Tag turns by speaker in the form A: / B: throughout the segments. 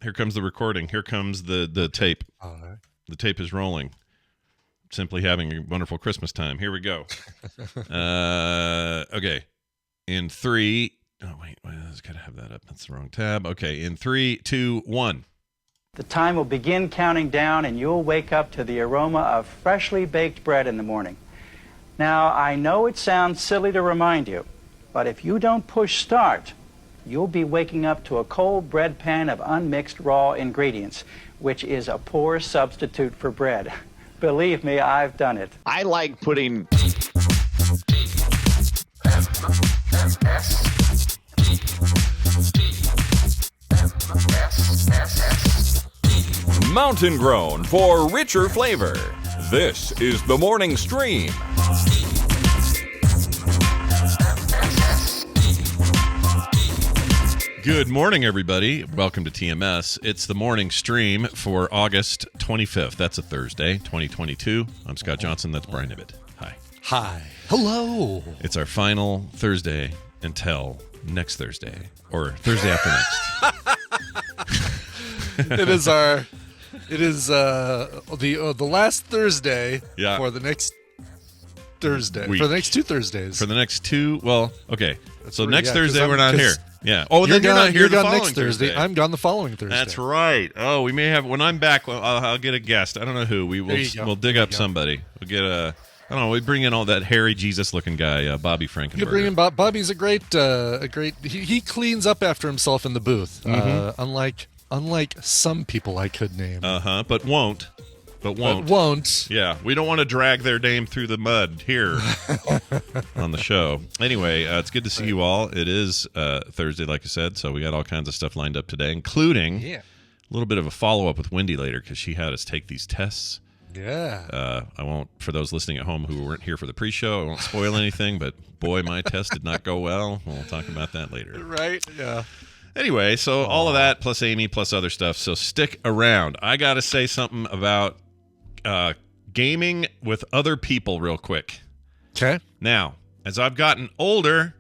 A: Here comes the recording. Here comes the tape.
B: All right.
A: The tape is rolling. Simply having a wonderful Christmas time. Here we go. Okay. In 3. Oh, wait. I just got to have that up. That's the wrong tab. Okay. In 3, 2, 1.
C: The time will begin counting down, and you'll wake up to the aroma of freshly baked bread in the morning. Now, I know it sounds silly to remind you, but if you don't push start, you'll be waking up to a cold bread pan of unmixed raw ingredients, which is a poor substitute for bread. Believe me, I've done it.
D: I like putting...
E: Mountain grown for richer flavor. This is the Morning Stream.
A: Good morning, everybody. Welcome to TMS. It's the morning stream for August 25th. That's a Thursday, 2022. I'm Scott Johnson. That's Brian Ibbett. Hi.
B: Hi. Hello.
A: It's our final Thursday until next Thursday, or Thursday after next.
B: It is the last Thursday for the next Thursday.
A: Week.
B: For the next 2 Thursdays.
A: For the next 2, well, okay. So
B: right,
A: next
B: yeah,
A: Thursday we're not here. Yeah. Oh, then you're not here
B: You're
A: the
B: gone
A: following
B: next Thursday.
A: Thursday.
B: I'm gone the following Thursday.
A: That's right. Oh, we may have, when I'm back, I'll get a guest. I don't know who. We'll dig up somebody. We'll get I don't know, we bring in all that hairy Jesus-looking guy, Bobby Frankenberger.
B: You bring in Bobby's a great, he cleans up after himself in the booth. Unlike some people I could name.
A: But won't. Yeah, we don't want to drag their name through the mud here on the show. Anyway, it's good to see you all. It is Thursday, like I said, so we got all kinds of stuff lined up today, including a little bit of a follow-up with Wendi later because she had us take these tests.
B: Yeah.
A: I won't, for those listening at home who weren't here for the pre-show, I won't spoil anything, but boy, my test did not go well. We'll talk about that later.
B: Right, yeah.
A: Anyway, so all of that, plus Amy, plus other stuff, so stick around. I got to say something about gaming with other people real quick.
B: Okay.
A: Now, as I've gotten older,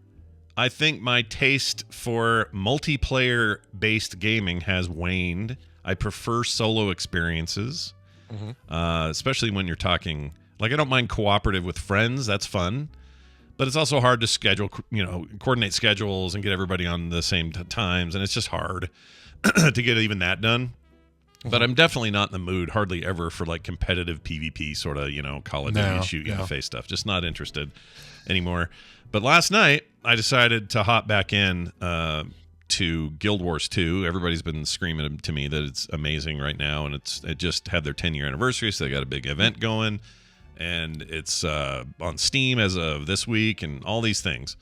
A: I think my taste for multiplayer-based gaming has waned. I prefer solo experiences, especially when you're talking... Like, I don't mind cooperative with friends. That's fun. But it's also hard to schedule, coordinate schedules and get everybody on the same times, and it's just hard to get even that done. But I'm definitely not in the mood, hardly ever, for like competitive PvP sort of, Call of Duty shoot you in the face stuff. Just not interested anymore. But last night, I decided to hop back in to Guild Wars 2. Everybody's been screaming to me that it's amazing right now, and it just had their 10-year anniversary, so they got a big event going, and it's on Steam as of this week, and all these things.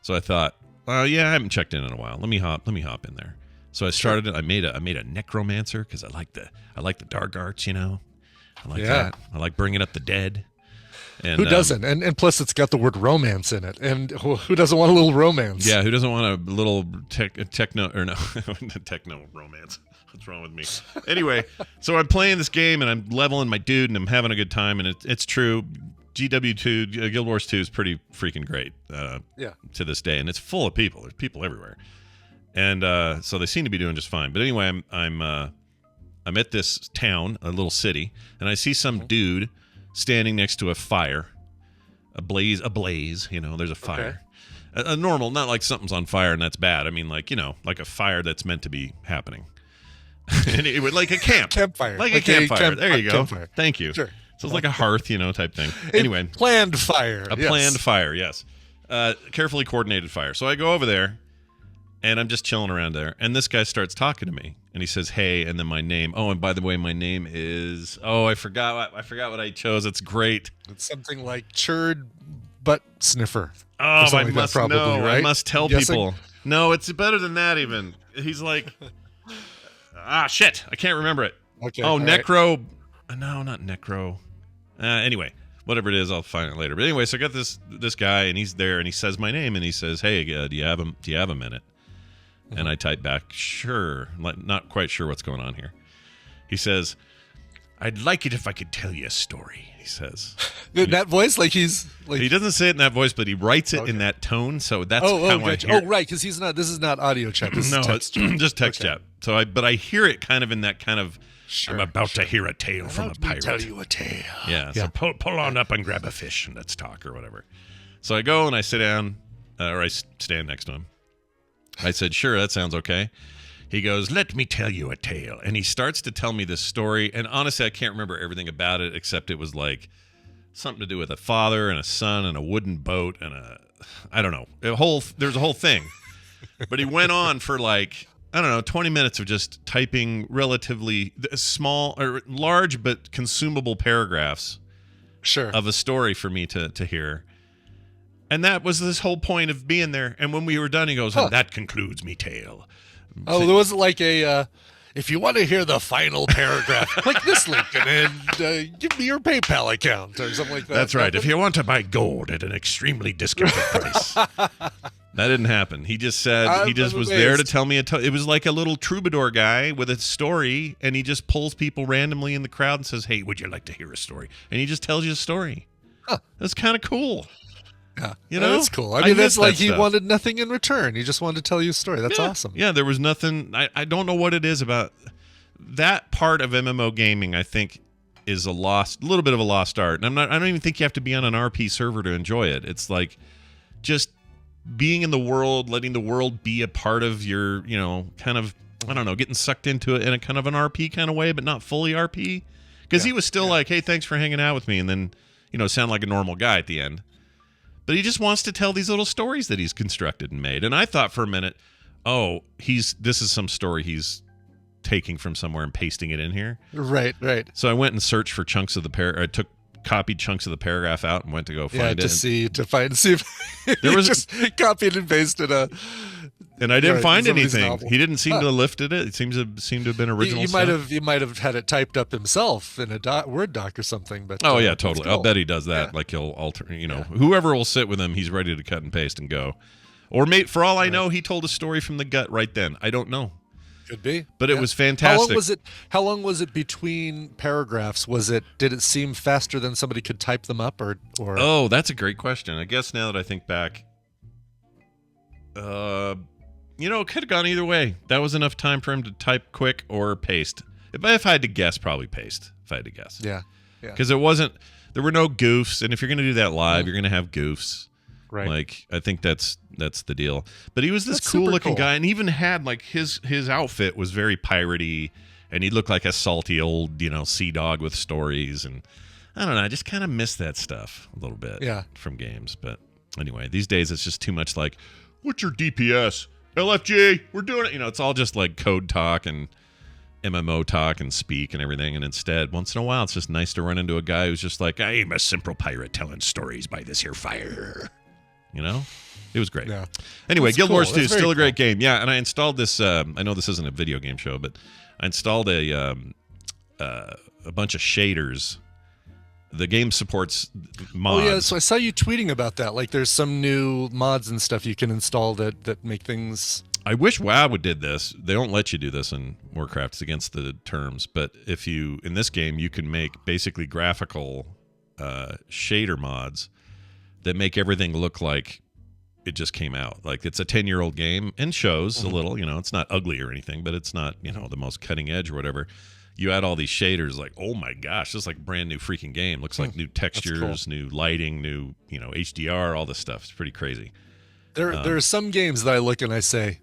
A: So I thought, I haven't checked in a while. Let me hop in there. So I started it. I made a necromancer because I like the dark arts, I like that. I like bringing up the dead. And
B: who doesn't? And plus, it's got the word romance in it. And who doesn't want a little romance?
A: Yeah, who doesn't want a little techno romance? What's wrong with me? Anyway, so I'm playing this game and I'm leveling my dude and I'm having a good time. And it's true. GW2, Guild Wars 2 is pretty freaking great to this day. And it's full of people. There's people everywhere. And so they seem to be doing just fine. But anyway, I'm at this town, a little city, and I see some dude standing next to a fire, a blaze. There's a fire, a normal, not like something's on fire and that's bad. I mean, like a fire that's meant to be happening, and it would like a campfire, like a campfire. There you go. Campfire. Thank you. Sure. So it's like a hearth, type thing. Anyway,
B: planned fire.
A: Planned fire. Yes, carefully coordinated fire. So I go over there. And I'm just chilling around there. And this guy starts talking to me. And he says, hey, and then my name. Oh, and by the way, my name is... Oh, I forgot what I chose. It's great.
B: It's something like Chode Butt-Sniffer.
A: Oh, I
B: like
A: must
B: probably,
A: know.
B: Right?
A: I must tell people. No, it's better than that even. He's like... shit. I can't remember it.
B: Okay.
A: Oh, Necro... Right. No, not Necro. Anyway, whatever it is, I'll find it later. But anyway, so I got this guy, and he's there, and he says my name, and he says, hey, do you have a minute? And I type back, sure, not quite sure what's going on here. He says, I'd like it if I could tell you a story, he says.
B: In that voice? Like he's like...
A: He doesn't say it in that voice, but he writes it in that tone, so that's how I
B: gotcha.
A: hear it.
B: Oh, right, because he's not... This is not audio chat. This
A: No,
B: is text chat.
A: just text chat. So but I hear it kind of in that kind of, I'm about to hear a tale from a pirate.
B: Tell you a tale.
A: Yeah, so pull on up and grab a fish and let's talk or whatever. So I go and I sit down, or I stand next to him. I said, sure, that sounds okay. He goes, let me tell you a tale. And he starts to tell me this story. And honestly, I can't remember everything about it, except it was like something to do with a father and a son and a wooden boat and I don't know. There's a whole thing. But he went on for like, I don't know, 20 minutes of just typing relatively small or large but consumable paragraphs of a story for me to hear. And that was this whole point of being there. And when we were done, he goes, and that concludes me tale.
B: Oh, there wasn't like a, if you want to hear the final paragraph, click this link and then give me your PayPal account or something like that.
A: That's right. If you want to buy gold at an extremely discounted price. That didn't happen. He just said, he just was there to tell me, it was like a little troubadour guy with a story, and he just pulls people randomly in the crowd and says, hey, would you like to hear a story? And he just tells you a story. Huh. That's kind of cool.
B: Yeah,
A: you know,
B: that's cool. I mean, that's like he wanted nothing in return. He just wanted to tell you a story. That's awesome.
A: Yeah, there was nothing. I don't know what it is about that part of MMO gaming. I think is a little bit of a lost art. And I don't even think you have to be on an RP server to enjoy it. It's like just being in the world, letting the world be a part of your, kind of, I don't know, getting sucked into it in a kind of an RP kind of way, but not fully RP. Because he was still like, hey, thanks for hanging out with me, and then sound like a normal guy at the end. But he just wants to tell these little stories that he's constructed and made. And I thought for a minute, this is some story he's taking from somewhere and pasting it in here.
B: Right.
A: So I went and searched for chunks of the copied chunks of the paragraph out and went to go find it.
B: See if there was just copied and pasted
A: and I didn't find anything. Novel. He didn't seem to have lifted it. It seemed to have been original.
B: He might have had it typed up himself in a Word doc or something. But
A: yeah, totally. Cool. I'll bet he does that. Yeah. Like he'll alter. Whoever will sit with him, he's ready to cut and paste and go. Or for all I know, he told a story from the gut right then. I don't know.
B: Could be.
A: But it was fantastic.
B: How long was it between paragraphs? Did it seem faster than somebody could type them up or
A: Oh, that's a great question. I guess now that I think back, it could have gone either way. That was enough time for him to type quick or paste. If I had to guess, probably paste. If I had to guess.
B: Yeah.
A: Because there were no goofs, and if you're going to do that live, you're going to have goofs. Right. Like, I think that's the deal. But he was this cool looking guy, and even had like his outfit was very piratey, and he looked like a salty old, sea dog with stories. And I don't know, I just kind of miss that stuff a little bit from games. But anyway, these days it's just too much like, what's your DPS? LFG, we're doing it. It's all just like code talk and MMO talk and speak and everything. And instead, once in a while, it's just nice to run into a guy who's just like, I'm a simple pirate telling stories by this here fire. It was great. Yeah. Anyway, Guild Wars 2 is still a great game. Yeah, and I installed this. I know this isn't a video game show, but I installed a bunch of shaders. The game supports mods.
B: Oh yeah, so I saw you tweeting about that. Like, there's some new mods and stuff you can install that make things.
A: I wish WoW did this. They don't let you do this in Warcraft. It's against the terms. But in this game, you can make basically graphical shader mods that make everything look like it just came out. Like, it's a 10-year-old game and shows a little, it's not ugly or anything, but it's not, the most cutting edge or whatever. You add all these shaders, like, oh my gosh, this is like a brand new freaking game. Looks like new textures, new lighting, new, HDR, all this stuff. It's pretty crazy.
B: There are some games that I look and I say,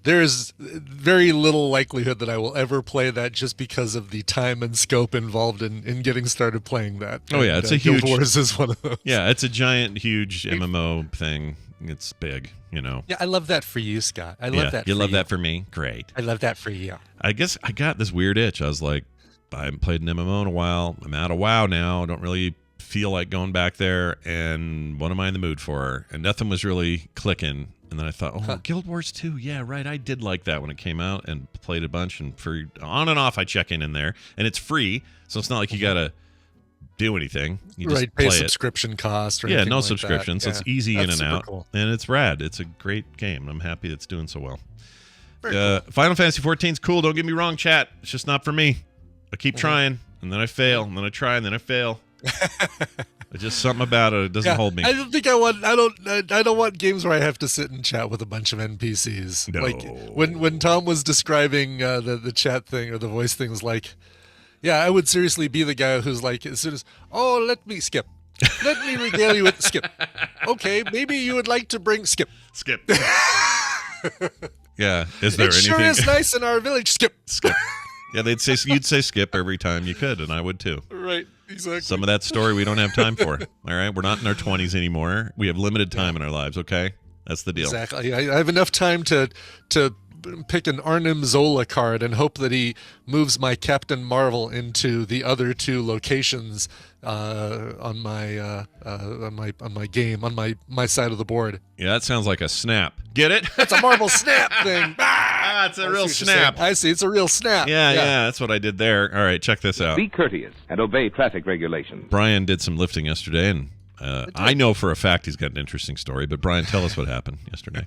B: there's very little likelihood that I will ever play that just because of the time and scope involved in getting started playing that.
A: Oh, yeah, it's a huge...
B: Guild Wars is one of those.
A: Yeah, it's a giant, huge MMO thing. It's big,
B: Yeah, I love that for you, Scott. I love that for you.
A: You love that for me? Great.
B: I love that for you.
A: I guess I got this weird itch. I was like, I haven't played an MMO in a while. I'm out of WoW now. I don't really feel like going back there. And what am I in the mood for? And nothing was really clicking. And then I thought, Guild Wars 2, yeah, right. I did like that when it came out and played a bunch. And for on and off, I check in there. And it's free, so it's not like you got to do anything. You just
B: pay
A: play
B: subscription cost or
A: anything
B: anything
A: no
B: like
A: subscription,
B: that.
A: so it's easy in and out.
B: Cool.
A: And it's rad. It's a great game. I'm happy it's doing so well. Cool. Final Fantasy 14 is cool. Don't get me wrong, chat. It's just not for me. I keep trying, and then I fail, and then I try, and then I fail. It's just something about it. It doesn't hold me.
B: I don't think I want. I don't want games where I have to sit and chat with a bunch of NPCs.
A: No.
B: Like when Tom was describing the chat thing or the voice thing, was like, yeah, I would seriously be the guy who's like, as soon as, oh, let me skip. Let me regale you with skip. Okay, maybe you would like to bring skip.
A: Skip. Yeah. Is there
B: It
A: anything?
B: sure is nice in our village. Skip.
A: Skip. Yeah, you'd say skip every time you could, and I would too.
B: Right. Exactly.
A: Some of that story we don't have time for. All right, we're not in our 20s anymore. We have limited time in our lives. Okay, that's the deal.
B: Exactly. I have enough time to pick an Arnim Zola card and hope that he moves my Captain Marvel into the other two locations on my game on my side of the board.
A: Yeah, that sounds like a snap. Get it?
B: It's a Marvel snap thing.
A: It's a real snap.
B: I see. It's a real snap.
A: Yeah, that's what I did there. All right, check this out.
D: Be courteous and obey traffic regulations.
A: Brian did some lifting yesterday, and I know for a fact he's got an interesting story. But Brian, tell us what happened yesterday.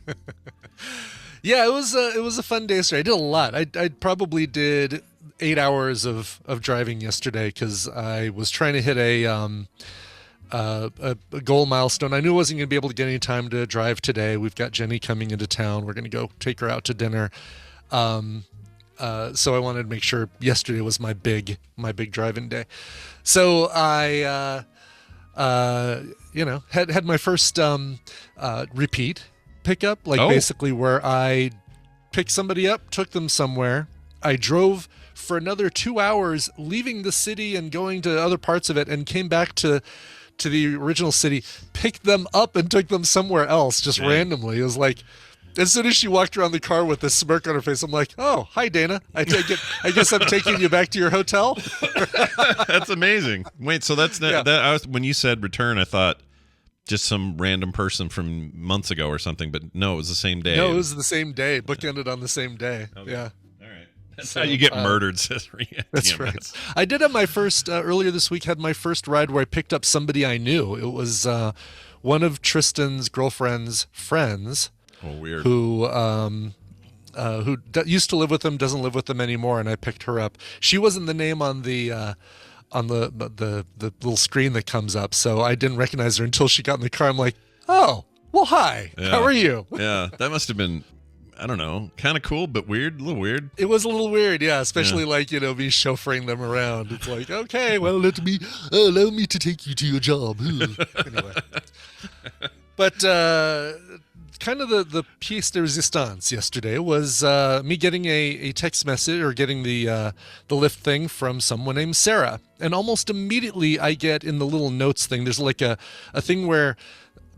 B: Yeah, it was a fun day yesterday. I did a lot. I probably did 8 hours of driving yesterday because I was trying to hit a goal milestone. I knew I wasn't going to be able to get any time to drive today. We've got Jenny coming into town. We're going to go take her out to dinner. So I wanted to make sure yesterday was my big driving day. So I had my first repeat pickup, basically where I picked somebody up, took them somewhere. I drove for another 2 hours, leaving the city and going to other parts of it, and came back to the original city, picked them up and took them somewhere else just randomly. It was like, as soon as she walked around the car with a smirk on her face, I'm like, oh, hi, Dana. I guess I'm taking you back to your hotel.
A: That's amazing. Wait, so that's not, that. When you said return, I thought just some random person from months ago or something, but no, it was the same day.
B: No, it was the same day. Bookended on the same day. Okay. Yeah.
A: All right. That's how you get murdered, says TMS.
B: That's right. I did have my first, earlier this week, had my first ride where I picked up somebody I knew. It was one of Tristan's girlfriend's friends.
A: Oh, weird.
B: Who used to live with them, doesn't live with them anymore, and I picked her up. She wasn't the name on the little screen that comes up, so I didn't recognize her until she got in the car. I'm like, oh, well, hi.
A: Yeah.
B: How are you?
A: Yeah, that must have been, I don't know, kind of cool, but weird, a little weird.
B: It was a little weird, yeah, especially me chauffeuring them around. It's like, okay, well, allow me to take you to your job. Anyway. But kind of the pièce de résistance yesterday was me getting a text message or getting the Lyft thing from someone named Sarah. And almost immediately I get in the little notes thing, there's like a thing where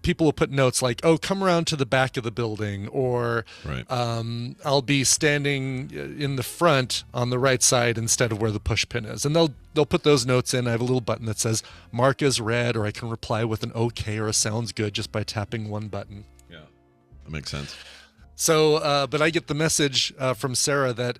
B: people will put notes like, oh, come around to the back of the building, or
A: right.
B: I'll be standing in the front on the right side instead of where the push pin is. And they'll put those notes in. I have a little button that says mark as read, or I can reply with an okay or a sounds good just by tapping one button.
A: Yeah, that makes sense.
B: So, but I get the message from Sarah that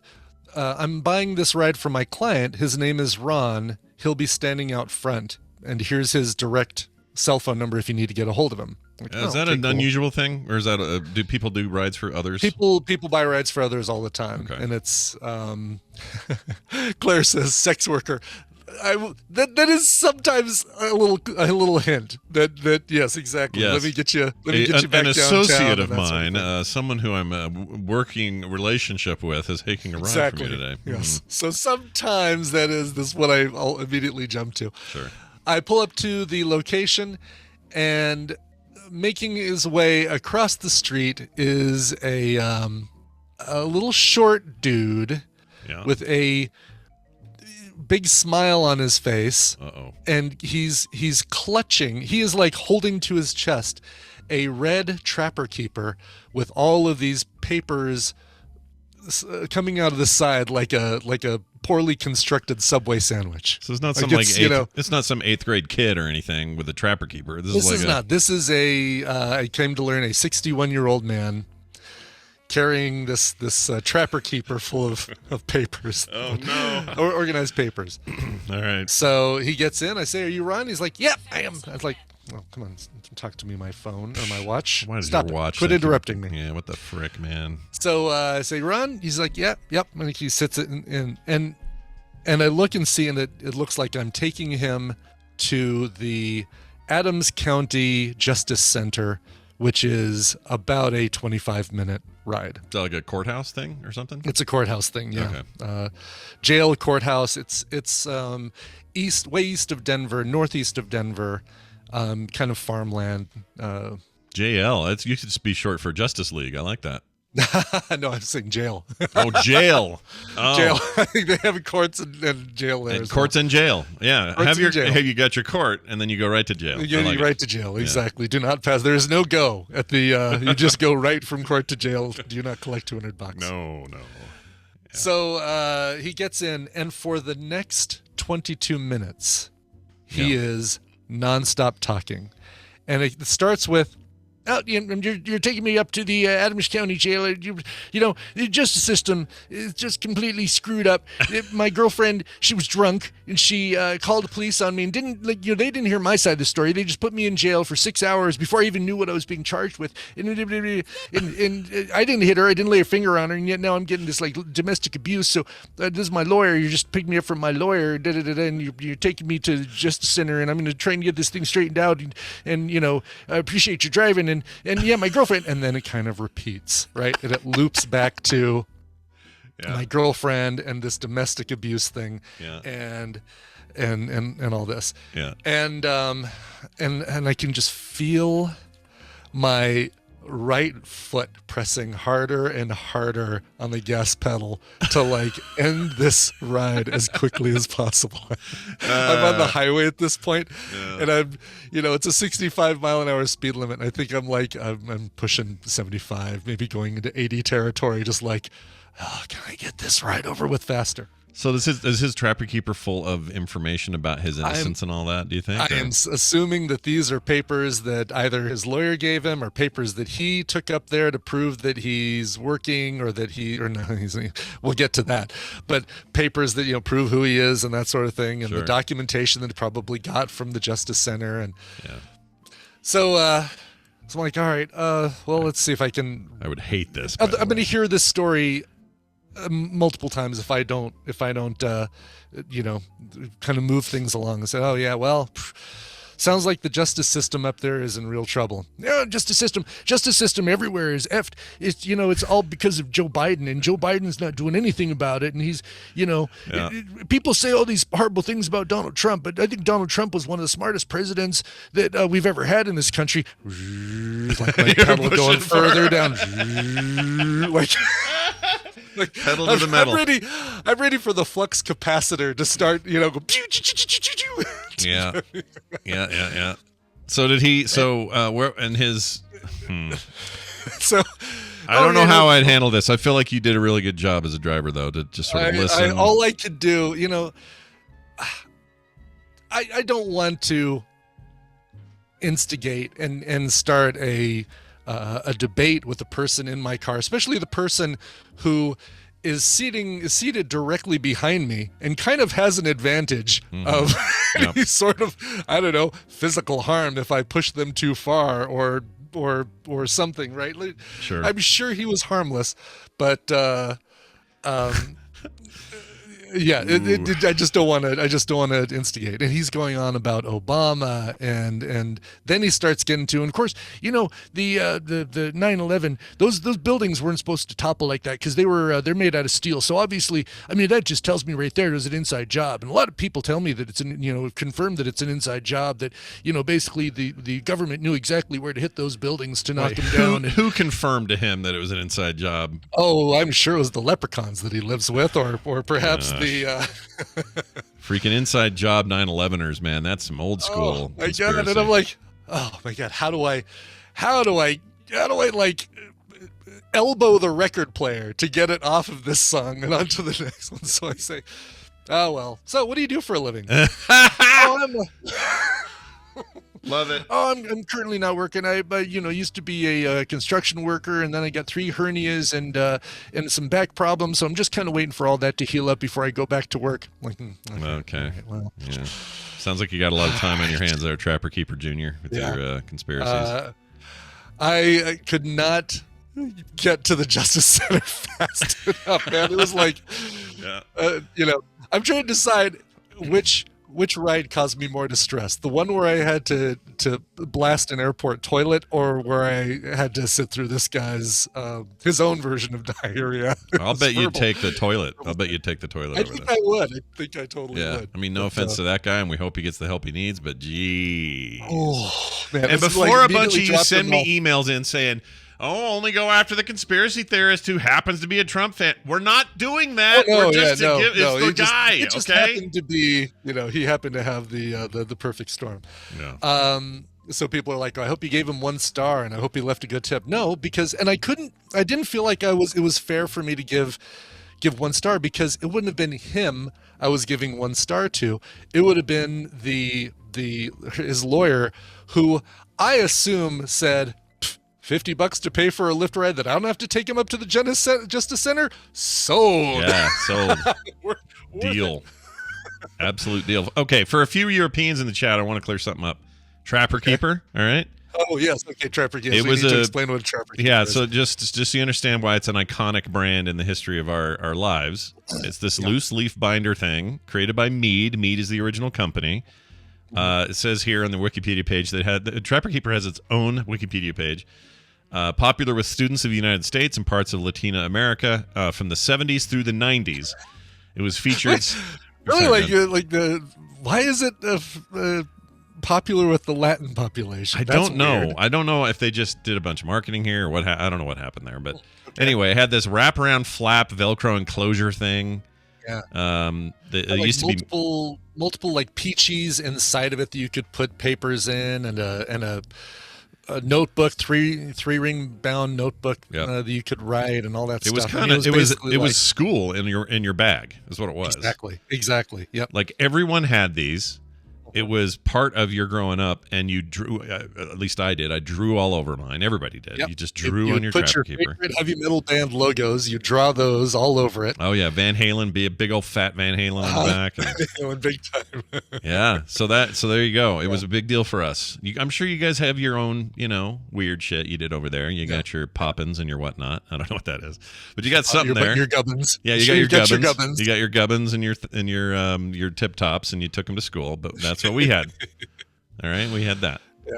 B: I'm buying this ride for my client. His name is Ron. He'll be standing out front, and here's his direct cell phone number if you need to get a hold of him. Like,
A: is that an unusual thing, or is that do people do rides for others?
B: People buy rides for others all the time,
A: okay.
B: And it's Claire says sex worker. That is sometimes a little hint that yes, exactly.
A: Yes.
B: Let me get you back
A: an associate
B: downtown
A: of mine, someone who I'm working relationship with, is taking a ride
B: exactly.
A: from me today.
B: Yes. Mm-hmm. So sometimes that is this what I'll immediately jump to.
A: Sure.
B: I pull up to the location, and making his way across the street is a little short dude with a big smile on his face.
A: Uh-oh.
B: And he's clutching. He is like holding to his chest a red trapper keeper with all of these papers coming out of the side like a poorly constructed Subway sandwich.
A: So it's not some it's not some 8th grade kid or anything with a trapper keeper. This is not.
B: This is I came to learn, a 61-year-old man carrying this trapper keeper full of papers.
A: Oh no.
B: Or organized papers.
A: All right.
B: So he gets in. I say, "Are you Ron?" He's like, "Yep, I am." I was like, "Well, come on, talk to me, my phone or my watch.
A: Why does
B: Stop
A: your watch?
B: Quit interrupting me."
A: Yeah, what the frick, man?
B: So I say, "Ron?" He's like, "Yep." And he sits it and And I look and see, and it looks like I'm taking him to the Adams County Justice Center, which is about a 25-minute ride.
A: Is that like a courthouse thing or something?
B: It's a courthouse thing, yeah.
A: Okay.
B: Jail, courthouse. It's way east of Denver, northeast of Denver, kind of farmland.
A: JL. You could just be short for Justice League. I like that.
B: No, I'm saying jail.
A: Oh, jail. Oh.
B: Jail. I think they have courts and jail there.
A: And courts and jail. Yeah.
B: Courts and jail.
A: Have you got your court, and then you go right to jail.
B: You go right to jail. Exactly. Do not pass. There is no go at the. You just go right from court to jail. Do not collect $200.
A: No. Yeah.
B: So he gets in, and for the next 22 minutes, he is nonstop talking, and it starts with. Oh, you're taking me up to the Adams County jail. You know, the justice system is just completely screwed up. My girlfriend, she was drunk, and she called the police on me and they didn't hear my side of the story. They just put me in jail for 6 hours before I even knew what I was being charged with. And I didn't hit her. I didn't lay a finger on her, and yet now I'm getting this like domestic abuse. So this is my lawyer. You're just picking me up from my lawyer, and you're taking me to the Justice Center, and I'm going to try and get this thing straightened out. And I appreciate your driving. And yeah, my girlfriend, and then it kind of repeats, right? And it loops back to my girlfriend and this domestic abuse thing, and all this, and I can just feel my right foot pressing harder and harder on the gas pedal to like end this ride as quickly as possible. I'm on the highway at this point, and I'm, it's a 65 mile an hour speed limit. And I think I'm pushing 75, maybe going into 80 territory, just like, oh, can I get this ride over with faster?
A: So is his Trapper Keeper full of information about his innocence and all that, do you think?
B: I am assuming that these are papers that either his lawyer gave him or papers that he took up there to prove that he's working we'll get to that. But papers that, prove who he is and that sort of thing, and the documentation that he probably got from the Justice Center. And so I'm like, all right, well, let's see if I can.
A: I would hate this.
B: I'm going to hear this story multiple times if I don't kind of move things along and say, oh yeah, well, sounds like the justice system up there is in real trouble. Yeah, justice system everywhere is effed. It's all because of Joe Biden, and Joe Biden's not doing anything about it. And he's, people say all these horrible things about Donald Trump, but I think Donald Trump was one of the smartest presidents that we've ever had in this country. Like my pedal going further down. Like,
A: pedal to the metal.
B: I'm ready for the flux capacitor to start, go.
A: Yeah. So did he? So where and his?
B: So
A: I don't know how I'd handle this. I feel like you did a really good job as a driver, though, to just sort of listen.
B: All I could do, I don't want to instigate and start a debate with the person in my car, especially the person who is seated directly behind me and kind of has an advantage of any sort of, I don't know, physical harm if I push them too far or something, right?
A: Sure.
B: I'm sure he was harmless, but I just don't want to instigate. And he's going on about Obama, and then he starts getting to, and of course, the 9/11, those buildings weren't supposed to topple like that because they're made out of steel. So obviously, I mean, that just tells me right there there's an inside job. And a lot of people tell me that it's confirmed that it's an inside job, that basically the government knew exactly where to hit those buildings to knock them down.
A: Who confirmed to him that it was an inside job?
B: Oh, I'm sure it was the leprechauns that he lives with, or perhaps
A: freaking inside job 9/11ers, man. That's some old school.
B: Oh my God. And I'm like, oh my God, how do I like elbow the record player to get it off of this song and onto the next one? So I say, oh well. So what do you do for a living?
A: Love it.
B: Oh, I'm currently not working. I used to be a construction worker, and then I got 3 hernias and some back problems. So I'm just kind of waiting for all that to heal up before I go back to work. Like,
A: okay. Well, yeah. Sounds like you got a lot of time on your hands there, Trapper Keeper Jr. with your conspiracies.
B: I could not get to the Justice Center fast enough, man. It was like, I'm trying to decide which ride caused me more distress. The one where I had to blast an airport toilet, or where I had to sit through this guy's his own version of diarrhea.
A: I'll bet you'd take the toilet. I'll bet you'd take the toilet.
B: I think I would. I think I totally would.
A: I mean, no offense to that guy, and we hope he gets the help he needs, but gee.
B: Oh, man.
A: And before a bunch of you send me emails in saying, "Oh, only go after the conspiracy theorist who happens to be a Trump fan." We're not doing that. We're just it's the guy.
B: It just
A: okay.
B: happened to be, he happened to have the perfect storm.
A: Yeah.
B: So people are like, oh, I hope you gave him 1 star, and I hope he left a good tip. No, because I didn't feel like it was fair for me to give 1 star, because it wouldn't have been him I was giving 1 star to. It would have been his lawyer, who I assume said, $50 to pay for a Lyft ride that I don't have to take him up to the Justice Center? Sold.
A: Yeah, sold. Deal. Absolute deal. Okay, for a few Europeans in the chat, I want to clear something up. Trapper Keeper, all right?
B: Oh, yes. Okay, Trapper Keeper.
A: It was
B: to explain what a Trapper Keeper is.
A: So just so you understand why it's an iconic brand in the history of our lives. It's this loose leaf binder thing created by Meeeeead. Meeeeead is the original company. It says here on the Wikipedia page that Trapper Keeper has its own Wikipedia page. Popular with students of the United States and parts of Latin America from the 70s through the 90s. It was featured.
B: Really, why is it popular with the Latin population?
A: I don't know. I don't know if they just did a bunch of marketing here or what. I don't know what happened there, but anyway, it had this wraparound flap Velcro enclosure thing.
B: Yeah.
A: It used to be
B: multiple like peaches inside of it that you could put papers in, and a notebook, three ring bound notebook that you could write, and all that stuff.
A: It was school in your bag is what it was.
B: Exactly. Yep.
A: Like everyone had these. It was part of your growing up, and you drew. At least I did. I drew all over mine. Everybody did. Yep. You just drew on your Trapper Keeper.
B: Put your favorite heavy metal band logos. You draw those all over it.
A: Oh yeah, Van Halen. Be a big old fat Van Halen on the back.
B: And, big time.
A: Yeah. So there you go. It was a big deal for us. I'm sure you guys have your own, weird shit you did over there. You got your poppins and your whatnot. I don't know what that is, but you got something there.
B: Your gubbins.
A: Yeah, you got your gubbins. You got your gubbins and your tip tops, and you took them to school. But that's what we had. All right, we had that.
B: Yeah.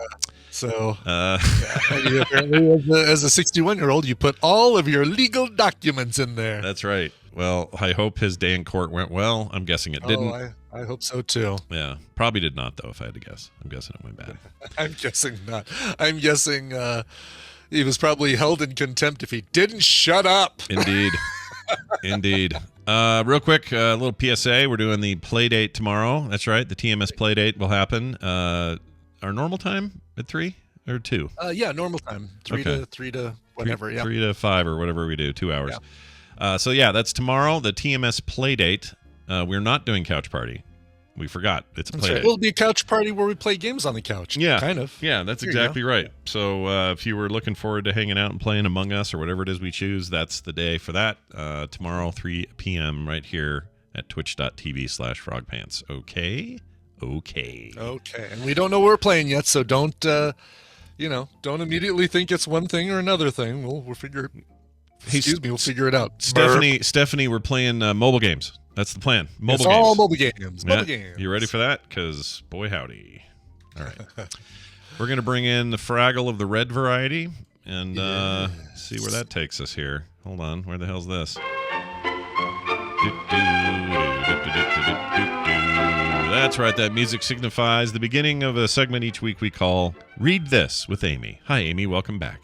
B: So, apparently, as a 61-year-old, you put all of your legal documents in there.
A: That's right. Well, I hope his day in court went well. I'm guessing it didn't.
B: I hope so too.
A: Yeah, probably did not, though. If I had to guess, I'm guessing it went bad.
B: I'm guessing not. I'm guessing he was probably held in contempt if he didn't shut up.
A: Indeed. Real quick, a little PSA. We're doing the play date tomorrow. That's right. The TMS play date will happen. Our normal time at 3 or 2?
B: Yeah, normal time. 3 to whatever.
A: 3 to 5 or whatever we do. 2 hours. Yeah. That's tomorrow. The TMS play date. We're not doing couch party. We forgot. It's a play date.
B: It'll be a couch party where we play games on the couch.
A: Yeah,
B: kind of.
A: Yeah, that's exactly right. So if you were looking forward to hanging out and playing Among Us or whatever it is we choose, that's the day for that. Tomorrow, 3 p.m. right here at twitch.tv/frogpants. Okay. And we don't know what we're playing yet, so don't immediately think it's one thing or another thing. We'll figure. We'll figure it out. Stephanie, we're playing mobile games. That's the plan. Mobile games.
B: All mobile games.
A: You ready for that? Because boy howdy. All right. We're going to bring in the Fraggle of the red variety and see where that takes us here. Hold on. Where the hell's this? That's right. That music signifies the beginning of a segment each week we call Read This with Amy. Hi, Amy. Welcome back.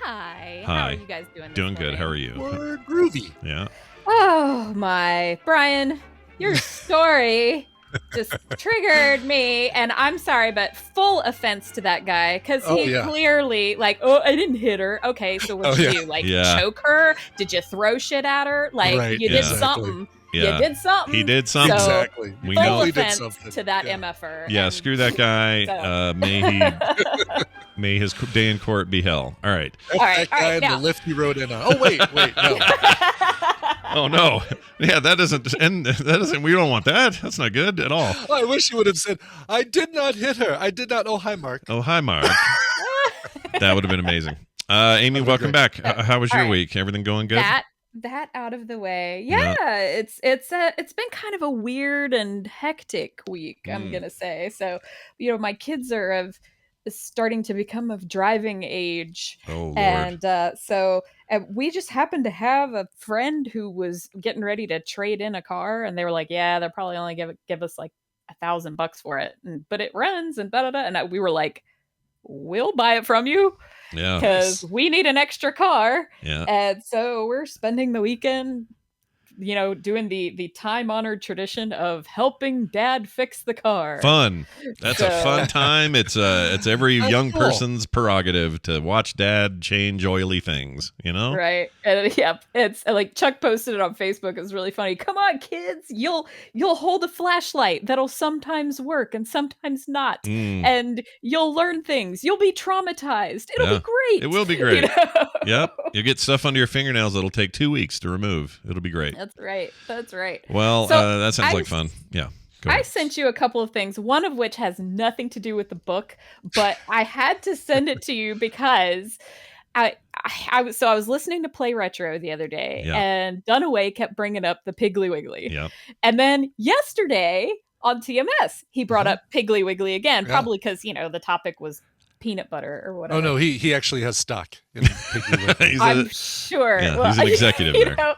F: Hi. How are you guys doing?
A: Doing good. How are you?
B: We're groovy.
A: Yeah.
F: Oh, my. Brian, your story just triggered me. And I'm sorry, but full offense to that guy. Because he clearly, I didn't hit her. Okay, so what did you do? Choke her? Did you throw shit at her? You did something.
A: Yeah.
F: You did something.
A: He did something.
F: So,
B: exactly.
A: We
F: full
A: know.
F: offense to that MFer.
A: Yeah, screw that guy.
F: So.
A: May his day in court be hell. All right.
B: That guy in the Lyft he rode in on. Oh, wait, no.
A: Oh no! Yeah, that doesn't. We don't want that. That's not good at all.
B: Oh, I wish you would have said, "I did not hit her. I did not." Oh, hi, Mark.
A: Oh, hi, Mark. That would have been amazing. Amy, welcome back. How was your week? Everything going good?
F: that out of the way. Yeah, it's been kind of a weird and hectic week, I'm gonna say. So, my kids are starting to become of driving age.
A: Oh, Lord.
F: And so we just happened to have a friend who was getting ready to trade in a car, and they were like, yeah, they'll probably only give us like $1,000 for it, but it runs and and we were like, we'll buy it from you.
A: Yeah.
F: Because we need an extra car.
A: Yeah.
F: And so we're spending the weekend, doing the time-honored tradition of helping Dad fix the car.
A: Fun. That's a fun time. It's every young
B: cool.
A: person's prerogative to watch Dad change oily things,
F: Right. And it's like Chuck posted it on Facebook. It's really funny. Come on, kids. You'll hold a flashlight that'll sometimes work and sometimes not. And you'll learn things. You'll be traumatized. It'll be great.
A: It will be great. Yep. You'll get stuff under your fingernails that'll take 2 weeks to remove. It'll be great.
F: That's right.
A: Well,
F: So
A: that sounds like fun. Yeah.
F: I sent you a couple of things, one of which has nothing to do with the book, but I had to send it to you because I was listening to Play Retro the other day, and Dunaway kept bringing up the Piggly Wiggly.
A: Yep.
F: And then yesterday on TMS, he brought up Piggly Wiggly again, probably because, the topipic was peanut butter or whatever.
B: Oh, no, he actually has stock in Piggly Wiggly.
F: I'm sure.
A: Yeah, he's an executive there.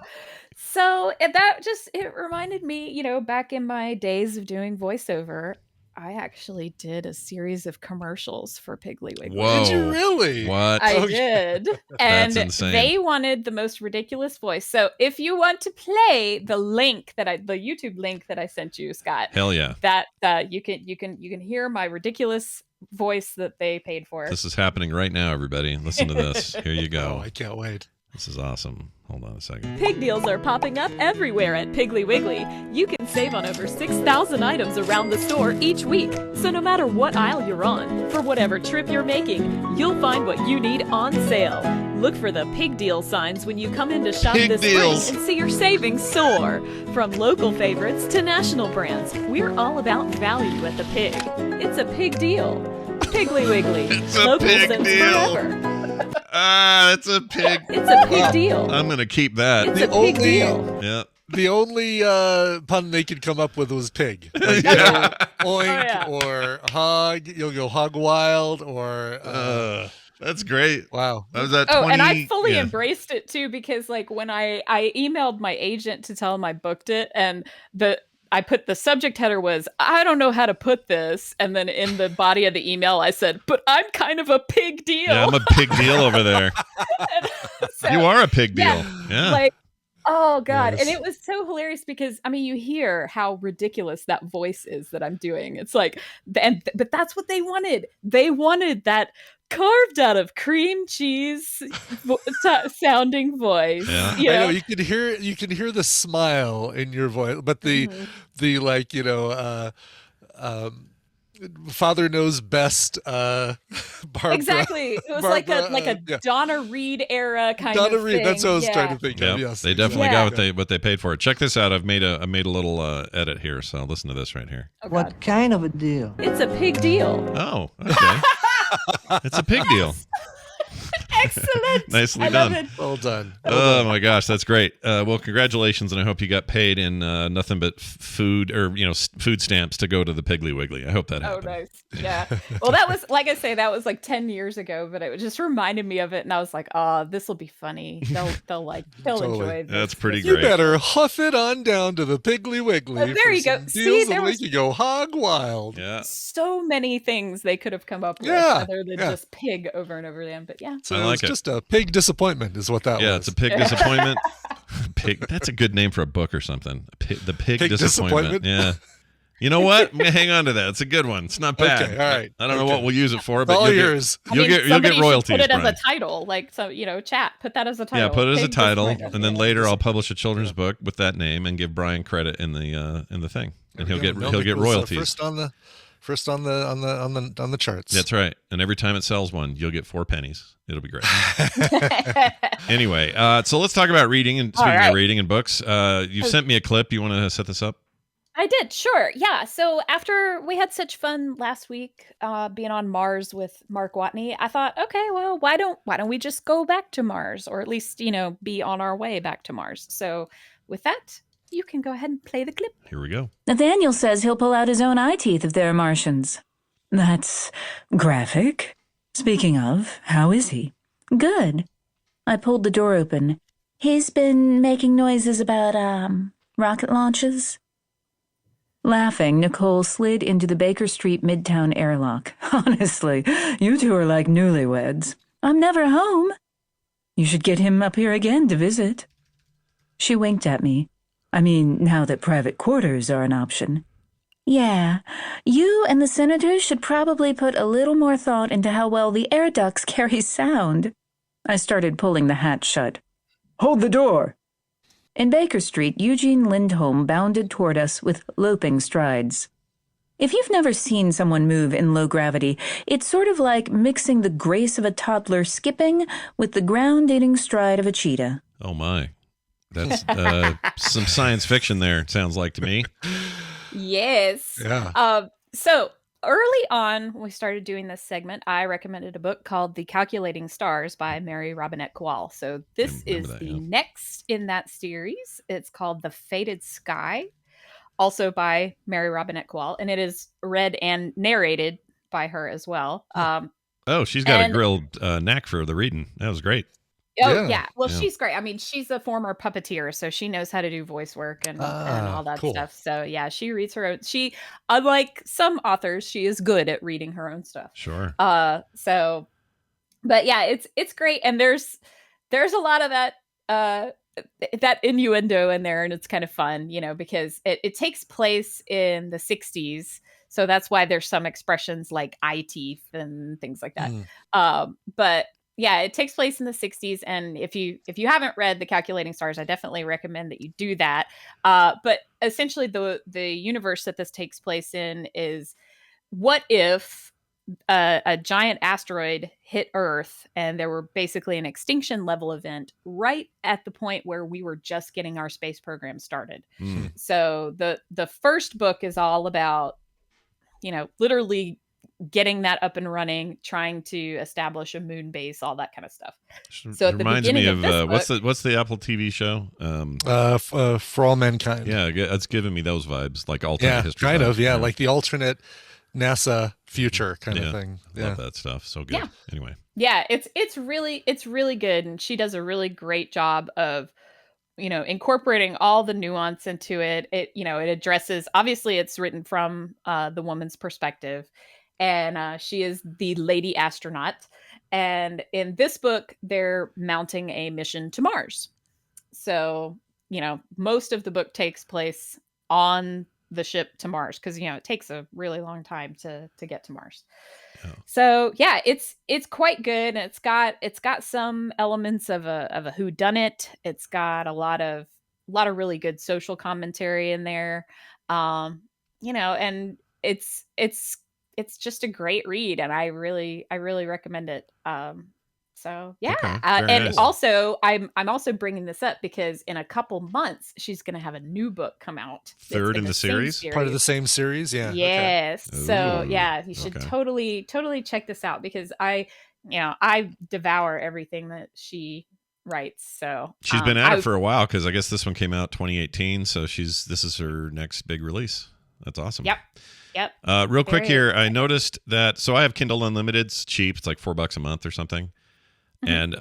F: So it reminded me, back in my days of doing voiceover, I actually did a series of commercials for Piggly Wiggly.
A: Whoa.
B: Did you really?
A: What?
F: I did. And
A: That's insane.
F: they wanted the most ridiculous voice. So if you want to play the YouTube link that I sent you, Scott.
A: Hell yeah.
F: That you can hear my ridiculous voice that they paid for.
A: This is happening right now, everybody. Listen to this. Here you go.
B: Oh, I can't wait.
A: This is awesome. Hold on a second.
G: Pig deals are popping up everywhere at Piggly Wiggly. You can save on over 6,000 items around the store each week. So no matter what aisle you're on, for whatever trip you're making, you'll find what you need on sale. Look for the pig deal signs when you come in to shop
A: Pig
G: this
A: deals.
G: spring and see your savings soar. From local favorites to national brands, we're all about value at the Pig. It's a pig deal. Piggly Wiggly.
A: It's a
G: Local
A: pig
G: since
A: deal.
G: forever.
A: It's a pig.
G: It's a pig deal.
A: I'm going to keep that.
G: It's a pig deal.
A: Yep.
B: The only pun they could come up with was pig. Like,
A: Yeah.
B: Oink or hog. You'll go hog wild or...
A: That's great.
B: wow.
A: That was at
F: 20. And I fully
A: yeah.
F: embraced it too, because like when I emailed my agent to tell him I booked it, and I put the subject header was, I don't know how to put this. And then in the body of the email, I said, but I'm kind of a pig deal.
A: Yeah, I'm a pig deal over there.
F: So,
A: You are a pig deal. Yeah.
F: Like, oh God.
B: Yes.
F: And it was so hilarious because, I mean, you hear how ridiculous that voice is that I'm doing. It's like, but that's what they wanted. They wanted that carved out of cream cheese sounding voice.
A: Yeah.
B: I know you can hear the smile in your voice, but the like, Father Knows Best Barbara.
F: Exactly. It was
B: Barbara,
F: like a
B: yeah.
F: Donna Reed era kind
B: Donna
F: of
B: Reed,
F: thing.
B: that's what I was
F: Yeah.
B: trying to think
A: Yep.
B: of. Yes.
A: They definitely
F: exactly.
A: got what they paid for it. Check this out. I made a little edit here, so listen to this right here.
F: Oh, God.
H: What kind of a deal?
G: It's a pig deal.
A: Oh, okay. It's a pig deal.
F: Excellent.
A: Nicely
F: I love
A: done.
F: it.
B: Well done.
A: Oh my gosh, that's great. Well, congratulations, and I hope you got paid in nothing but food or food stamps to go to the Piggly Wiggly. I hope that
F: Oh,
A: happened.
F: nice. Yeah. Well, that was, like I say, that was like 10 years ago, but it just reminded me of it. And I was like, oh, this will be funny. They'll
B: Totally.
F: enjoy this.
A: That's pretty
B: You
A: great.
B: better huff it on down to the Piggly Wiggly.
F: There
B: for
F: you go.
B: some
F: See,
B: deals
F: there
B: that'll
F: was-
B: make you go hog wild.
A: Yeah.
F: So many things they could have come up with
B: Yeah,
F: other than
B: yeah.
F: just pig over and over again. But yeah.
B: So
A: I
B: it
A: like
B: was
A: it.
B: just a pig disappointment is what that
A: Yeah,
B: was.
A: it's a pig disappointment. Pig. That's a good name for a book or something. The pig
B: Pig
A: disappointment.
B: disappointment?
A: Yeah. You know what? I'm gonna hang on to that. It's a good one. It's not bad.
B: Okay, all right.
A: I don't know
B: Okay.
A: what we'll use it for, but
B: All
A: you'll
B: yours.
F: I
A: You'll
F: mean,
A: get
F: somebody should
A: royalties.
F: put it as
A: Brian.
F: a title, like, so chat. Put that as a title.
A: Yeah, put it as a
F: Pig
A: title,
F: disappointment.
A: and then later I'll publish a children's book with that name and give Brian credit in the thing, and he'll get royalties.
B: First on the charts.
A: That's right. And every time it sells one, you'll get 4 pennies. It'll be great. Anyway, so let's talk about reading. And speaking
F: All right.
A: of reading and books, you sent me a clip. You want to set this up?
F: I did, sure. Yeah. So after we had such fun last week being on Mars with Mark Watney, I thought, okay, well, why don't we just go back to Mars, or at least, be on our way back to Mars. So with that, you can go ahead and play the clip.
A: Here we go.
H: Nathaniel says he'll pull out his own eye teeth if they're Martians. That's graphic. Speaking of, how is he? Good. I pulled the door open. He's been making noises about, rocket launches. Laughing, Nicole slid into the Baker Street Midtown airlock. Honestly, you two are like newlyweds. I'm never home. You should get him up here again to visit. She winked at me. I mean, now that private quarters are an option. Yeah, you and the senators should probably put a little more thought into how well the air ducts carry sound. I started pulling the hatch shut. Hold the door! In Baker Street, Eugene Lindholm bounded toward us with loping strides. If you've never seen someone move in low gravity, it's sort of like mixing the grace of a toddler skipping with the ground-eating stride of a cheetah.
A: Oh, my. That's some science fiction there, it sounds like to me.
F: Yes.
B: Yeah.
F: So early on, when we started doing this segment, I recommended a book called The Calculating Stars by Mary Robinette Kowal. So this is the next in that series. It's called The Fated Sky, also by Mary Robinette Kowal, and it is read and narrated by her as well.
A: Oh, she's got a real knack for the reading. That was great.
F: Oh, yeah. Well, she's great. I mean, she's a former puppeteer, so she knows how to do voice work and all that stuff. So, yeah, she reads her own. She, unlike some authors, she is good at reading her own stuff.
A: Sure.
F: So, but yeah, it's great. And there's a lot of that innuendo in there, and it's kind of fun, because it takes place in the 60s. So that's why there's some expressions like eye teeth and things like that. But yeah, it takes place in the 60s, and if you haven't read The Calculating Stars, I definitely recommend that you do that. But essentially, the universe that this takes place in is, what if a giant asteroid hit Earth, and there were basically an extinction level event right at the point where we were just getting our space program started. So the first book is all about, literally getting that up and running, trying to establish a moon base, all that kind of stuff. So at the beginning of this book,
A: what's the Apple TV show?
B: For All Mankind.
A: Yeah, it's giving me those vibes, like alternate history.
B: Kind of, like the alternate NASA future kind of thing.
A: Love that stuff. So good.
F: Yeah.
A: Anyway.
F: Yeah, it's really good, and she does a really great job of incorporating all the nuance into it. It addresses, obviously it's written from the woman's perspective, and she is the lady astronaut. And in this book, they're mounting a mission to Mars. So, most of the book takes place on the ship to Mars, because, it takes a really long time to get to Mars. Oh. So yeah, it's quite good. And it's got some elements of a whodunit. It's got a lot of really good social commentary in there. And it's just a great read, and I really recommend it. So yeah,
A: okay,
F: and
A: nice.
F: Also I'm also bringing this up because in a couple months she's going to have a new book come out.
A: Third in the series,
B: part of the same series. Yeah.
F: Yes.
A: Okay.
F: So
A: Ooh,
F: yeah, you should totally check this out, because I devour everything that she writes. So
A: she's been at it for a while, because I guess this one came out 2018. So this is her next big release. That's awesome.
F: Yep.
A: Real quick here, I noticed that. So I have Kindle Unlimited. It's cheap. It's like $4 a month or something. And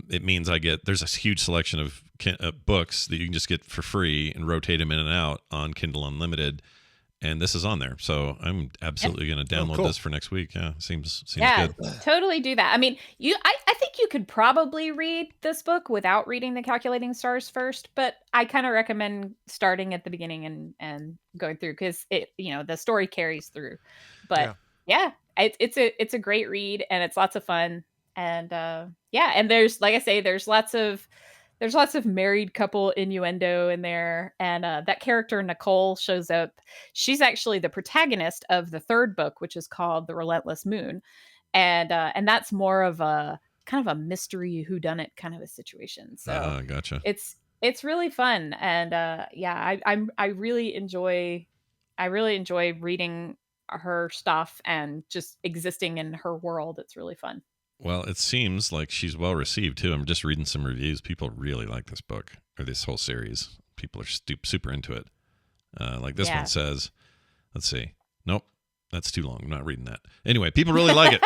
A: it means there's a huge selection of books that you can just get for free and rotate them in and out on Kindle Unlimited. And this is on there. So I'm absolutely going to download this for next week. Yeah, seems good.
F: Totally do that. I mean, I think you could probably read this book without reading The Calculating Stars first, but I kind of recommend starting at the beginning and going through, because the story carries through. But it's a great read, and it's lots of fun. And and there's, like I say, there's lots of married couple innuendo in there, and that character Nicole shows up. She's actually the protagonist of the third book, which is called The Relentless Moon, and that's more of a kind of a mystery whodunit kind of a situation. So
A: gotcha.
F: It's really fun, and I really enjoy I really enjoy reading her stuff and just existing in her world. It's really fun.
A: Well, it seems like she's well received too. I'm just reading some reviews. People really like this book or this whole series. People are super into it. Like this one says, let's see. Nope, that's too long. I'm not reading that. Anyway, people really like it.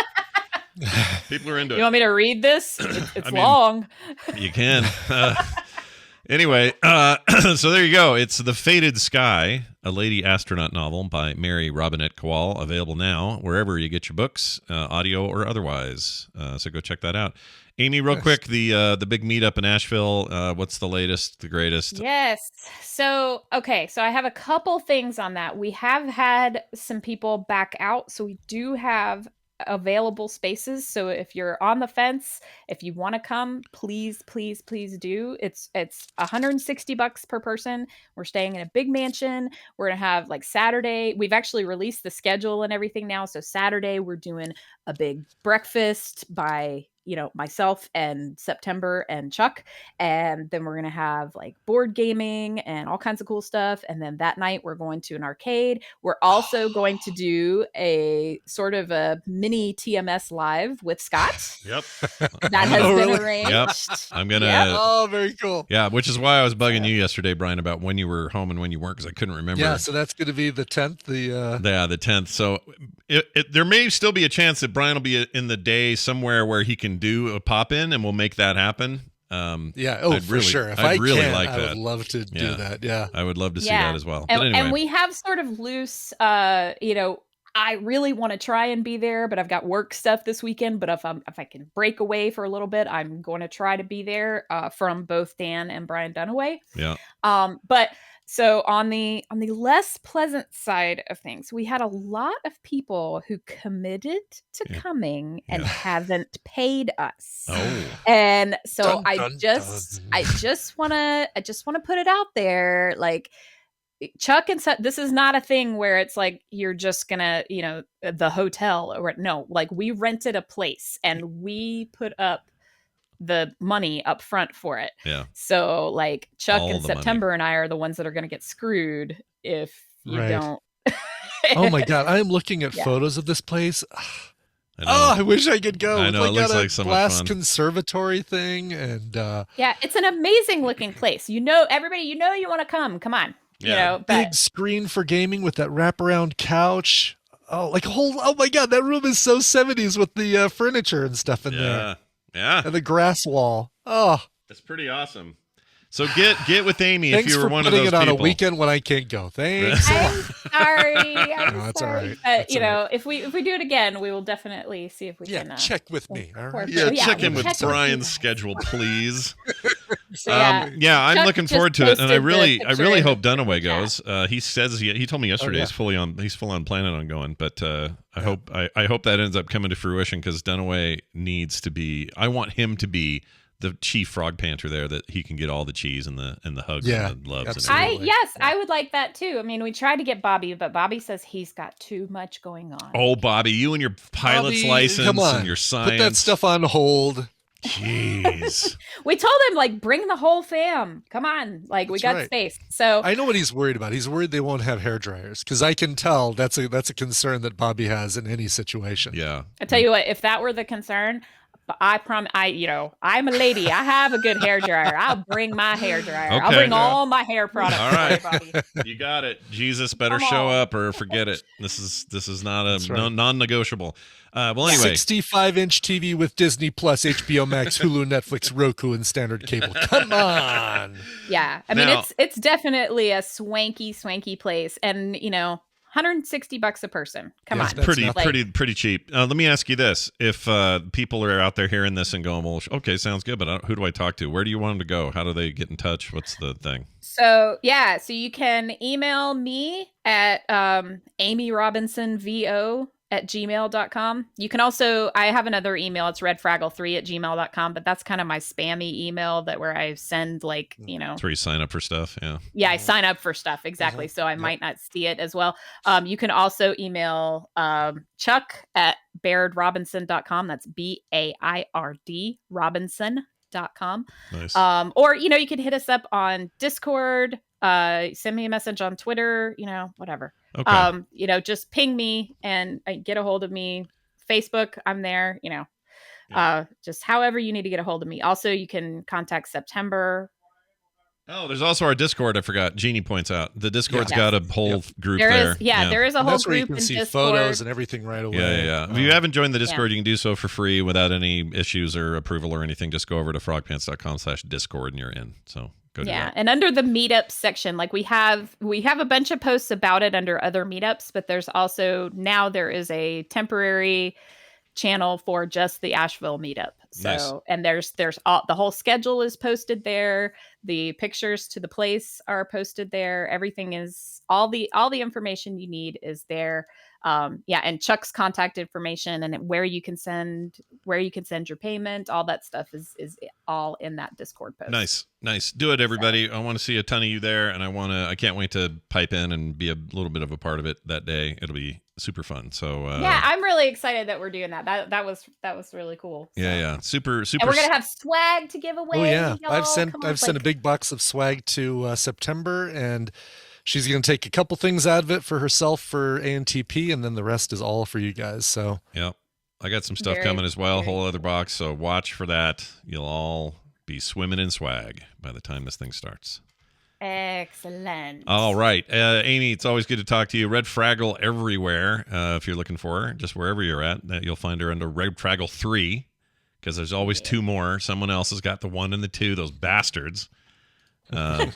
A: People are into it.
F: You want me to read this? It's long.
A: You can. Anyway, so there you go. It's The Fated Sky, a lady astronaut novel by Mary Robinette Kowal, available now wherever you get your books, audio or otherwise. So go check that out. Amy, real quick, the big meetup in Asheville. What's the latest, the greatest?
F: Yes. So I have a couple things on that. We have had some people back out, so we do have available spaces. So if you're on the fence, if you want to come, please do. It's $160 per person. We're staying in a big mansion. We're gonna have like Saturday. We've actually released the schedule and everything now. So Saturday we're doing a big breakfast by myself and September and Chuck. And then we're going to have like board gaming and all kinds of cool stuff. And then that night we're going to an arcade. We're also going to do a sort of a mini TMS live with Scott.
A: Yep.
F: That has been arranged.
A: Yep. I'm going to.
F: Yep.
B: Oh, very cool.
A: Yeah, which is why I was bugging you yesterday, Brian, about when you were home and when you weren't, because I couldn't remember.
B: Yeah, so that's going to be the 10th.
A: The 10th. So there may still be a chance that Brian will be in the day somewhere where he can do a pop in, and we'll make that happen.
B: For sure. If
A: I'd really
B: can,
A: like
B: I
A: that.
B: would love to do that. Yeah,
A: I would love to see that as well.
F: And,
A: but anyway.
F: and we have sort of loose. I really want to try and be there, but I've got work stuff this weekend. But if I can break away for a little bit, I'm going to try to be there from both Dan and Brian Dunaway.
A: Yeah.
F: But so on the less pleasant side of things, we had a lot of people who committed to coming and haven't paid us.
A: Oh.
F: And so I
B: dun.
F: just want to put it out there, like, Chuck and this is not a thing where it's like you're just gonna, the hotel or no, like we rented a place and we put up the money up front for it.
A: Yeah.
F: So like Chuck
A: All
F: and
A: the
F: September
A: money.
F: and I are the ones that are gonna get screwed if you
B: Right.
F: don't.
B: Oh my God, I am looking at photos of this place. I wish I could go.
A: I know,
B: It's
A: it looks
B: got a
A: like so much
B: glass
A: fun.
B: conservatory thing, and
F: Yeah, it's an amazing looking place. Everybody, you want to come. Come on.
A: Yeah.
B: big screen for gaming with that wraparound couch. Oh, like a whole. Oh my God, that room is so 70s with the furniture and stuff in there,
A: Yeah.
B: and the grass wall. Oh,
A: That's pretty awesome. So get with Amy
B: thanks
A: if you were
B: for
A: one of
B: putting
A: those
B: it on
A: people.
B: a weekend when I can't go. Thanks.
F: I'm sorry. I'm
B: No, that's all
F: sorry.
B: right.
F: But
B: That's all right.
F: if we do it again, we will definitely see if we
B: Yeah,
F: can
B: check with me. All right.
A: Yeah,
F: Yeah,
A: check in
F: we'll
A: with
F: check with
A: Brian's
F: you.
A: schedule, please.
F: So,
A: I'm
F: Chuck
A: looking
F: just
A: forward to it, and I
F: posted the
A: really
F: picture
A: hope
F: in the
A: Dunaway
F: chat.
A: goes. He says he told me yesterday he's full on planning on going, but I hope that ends up coming to fruition because Dunaway needs to be. I want him to be the chief frog panther there, that he can get all the cheese and the hugs and the loves.
B: absolutely.
A: And everything.
F: I would like that too. I mean, we tried to get Bobby, but Bobby says he's got too much going on.
A: Oh, Bobby, you and your pilot's
B: Bobby,
A: license
B: come on.
A: and your science.
B: Put that stuff on hold.
A: Jeez.
F: We told him, like, bring the whole fam. Come on. Like, we
B: That's
F: got
B: right.
F: space. So
B: I know what he's worried about. He's worried they won't have hair dryers because I can tell that's a concern that Bobby has in any situation.
A: Yeah.
F: I tell you what, if that were the concern, I promise, I'm a lady. I have a good hair dryer. I'll bring my hair dryer. I'll
A: Okay.
F: bring all my hair products.
A: All right.
F: for you, Bobby.
A: You got it. Jesus better
F: Come
A: show
F: on.
A: up or forget it. This is not
B: That's right.
A: non-negotiable. Well, anyway,
B: 65-inch TV with Disney Plus, HBO Max, Hulu, Netflix, Roku, and standard cable. Come on.
F: Yeah. I mean,
A: Now-
F: it's definitely a swanky place. And, $160 a person. Come
B: Yes,
F: on.
B: that's
A: pretty
B: nothing.
A: pretty cheap. Let me ask you this: if people are out there hearing this and going, "Well, okay, sounds good," but who do I talk to? Where do you want them to go? How do they get in touch? What's the thing?
F: So you can email me at amyrobinsonvo@gmail.com. You can also, I have another email. It's redfraggle3@gmail.com, but that's kind of my spammy email where I send
A: That's where you sign up for stuff. Yeah.
F: Yeah, I sign up for stuff. Exactly. So I might not see it as well. You can also email Chuck at bairdrobinson.com. That's BAIRD Robinson.com.
A: Nice.
F: Or you can hit us up on Discord, Send me a message on Twitter, whatever.
A: Okay.
F: Just ping me and get a hold of me. Facebook, I'm there, just however you need to get a hold of me. Also, you can contact September.
A: Oh, there's also our Discord. I forgot. Jeannie points out the Discord's got a whole group there.
F: There is a whole
B: that's
F: group
B: where you can
F: in
B: see
F: Discord.
B: photos and everything right away.
A: Yeah. If you haven't joined the Discord, you can do so for free without any issues or approval or anything. Just go over to frogpants.com/discord and you're in. So go do that.
F: And under the meetup section, like we have a bunch of posts about it under other meetups, but there's also now there is a temporary channel for just the Asheville meetup. So
A: Nice.
F: And there's all the whole schedule is posted there. The pictures to the place are posted there. Everything is all the information you need is there. And Chuck's contact information and where you can send your payment, all that stuff is all in that Discord post.
A: Nice. Do it, everybody. I want to see a ton of you there, and I can't wait to pipe in and be a little bit of a part of it that day. It'll be super fun. So
F: I'm really excited that we're doing that. That was really cool. So.
A: Yeah. Super.
F: And we're gonna have swag to give away.
B: Oh yeah,
F: y'all.
B: I've sent a big box of swag to September, and she's going to take a couple things out of it for herself for ANTP, and then the rest is all for you guys. So
A: yeah, I got some stuff coming as well. A whole other box. So watch for that. You'll all be swimming in swag by the time this thing starts.
F: Excellent.
A: All right. Amy, it's always good to talk to you. Red Fraggle everywhere. If you're looking for her, just wherever you're at, you'll find her under Red Fraggle 3, because there's always two more. Someone else has got the 1 and the 2, those bastards.
F: I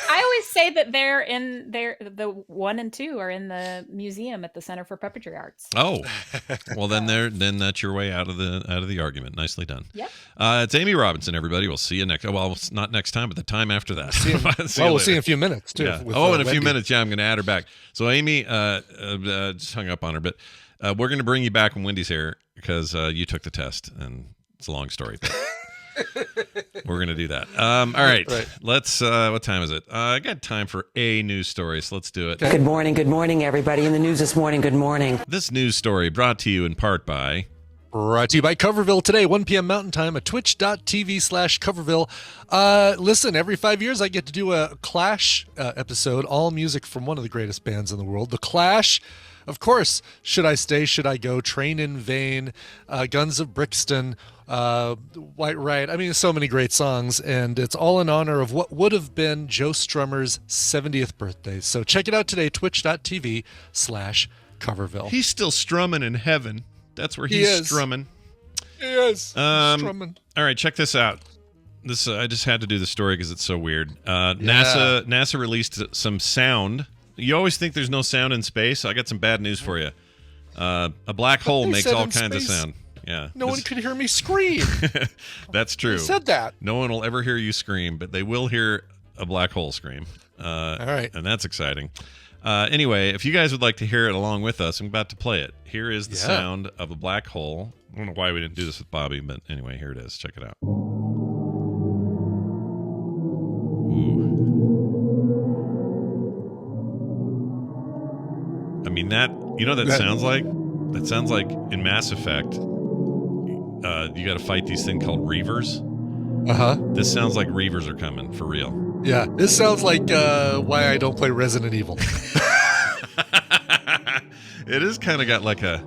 F: always say that the 1 and 2 are in the museum at the Center for Puppetry Arts.
A: Oh, well then that's your way out of the argument. Nicely done.
F: Yep.
A: It's Amy Robinson, everybody. We'll see you next. Well, not next time, but the time after that.
B: We'll see in a few minutes too.
A: Yeah.
B: With,
A: in a
B: Wendi.
A: few minutes. Yeah, I'm going to add her back. So Amy, just hung up on her, but we're going to bring you back when Wendy's here because you took the test, and it's a long story. But we're going to do that. All right. Let's, what time is it? I got time for a news story, so let's do it.
I: Good morning, everybody. In the news this morning, good morning.
A: This news story brought to you in part by...
B: Brought to you by Coverville today, 1 p.m. Mountain Time at twitch.tv/Coverville. Listen, every 5 years I get to do a Clash episode, all music from one of the greatest bands in the world. The Clash, of course, Should I Stay, Should I Go, Train in Vain, Guns of Brixton, White Riot. I mean, so many great songs, and it's all in honor of what would have been Joe Strummer's 70th birthday. So check it out today, twitch.tv/Coverville.
A: He's still strumming in heaven. That's where he's strumming.
B: He is. Strumming.
A: All right, check this out. This I just had to do the story because it's so weird. NASA released some sound. You always think there's no sound in space. I got some bad news for you. A black hole makes all kinds of sound. Yeah.
B: No one could hear me scream.
A: That's true.
B: Who said that?
A: No one will ever hear you scream, but they will hear a black hole scream. All
B: right.
A: And that's exciting. Anyway, if you guys would like to hear it along with us, I'm about to play it. Here is the sound of a black hole. I don't know why we didn't do this with Bobby, but anyway, here it is. Check it out. Ooh. I mean, that sounds like? That sounds like in Mass Effect, you got to fight these things called Reavers.
B: Uh-huh.
A: This sounds like Reavers are coming, for real.
B: Yeah, this sounds like why I don't play Resident Evil.
A: It is kind of got like a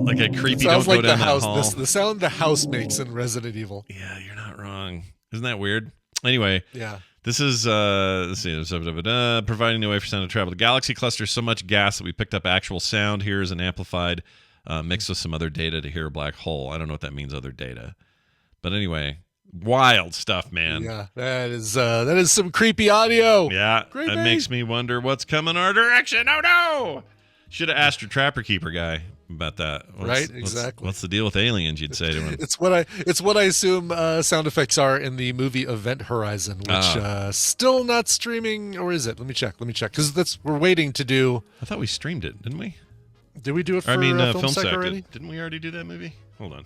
A: creepy
B: It sounds
A: don't
B: like
A: go down
B: the house.
A: that hall.
B: The sound the house makes in Resident Evil.
A: Yeah, you're not wrong. Isn't that weird? Anyway,
B: yeah.
A: This is let's see, providing a way for sound to travel. The galaxy clusters so much gas that we picked up actual sound. Here is an amplified mixed with some other data to hear a black hole. I don't know what that means, other data. But anyway, wild stuff, man.
B: Yeah, that is some creepy audio.
A: Yeah,
B: creepy.
A: That makes me wonder what's coming our direction. Oh no! Should have asked your Trapper Keeper guy about that.
B: Exactly.
A: What's the deal with aliens? You'd say to him.
B: It's what I assume sound effects are in the movie Event Horizon, which still not streaming, or is it? Let me check because we're waiting to do.
A: I thought we streamed it, didn't we?
B: Did we do it for Film Sec already?
A: Didn't we already do that movie? Hold on.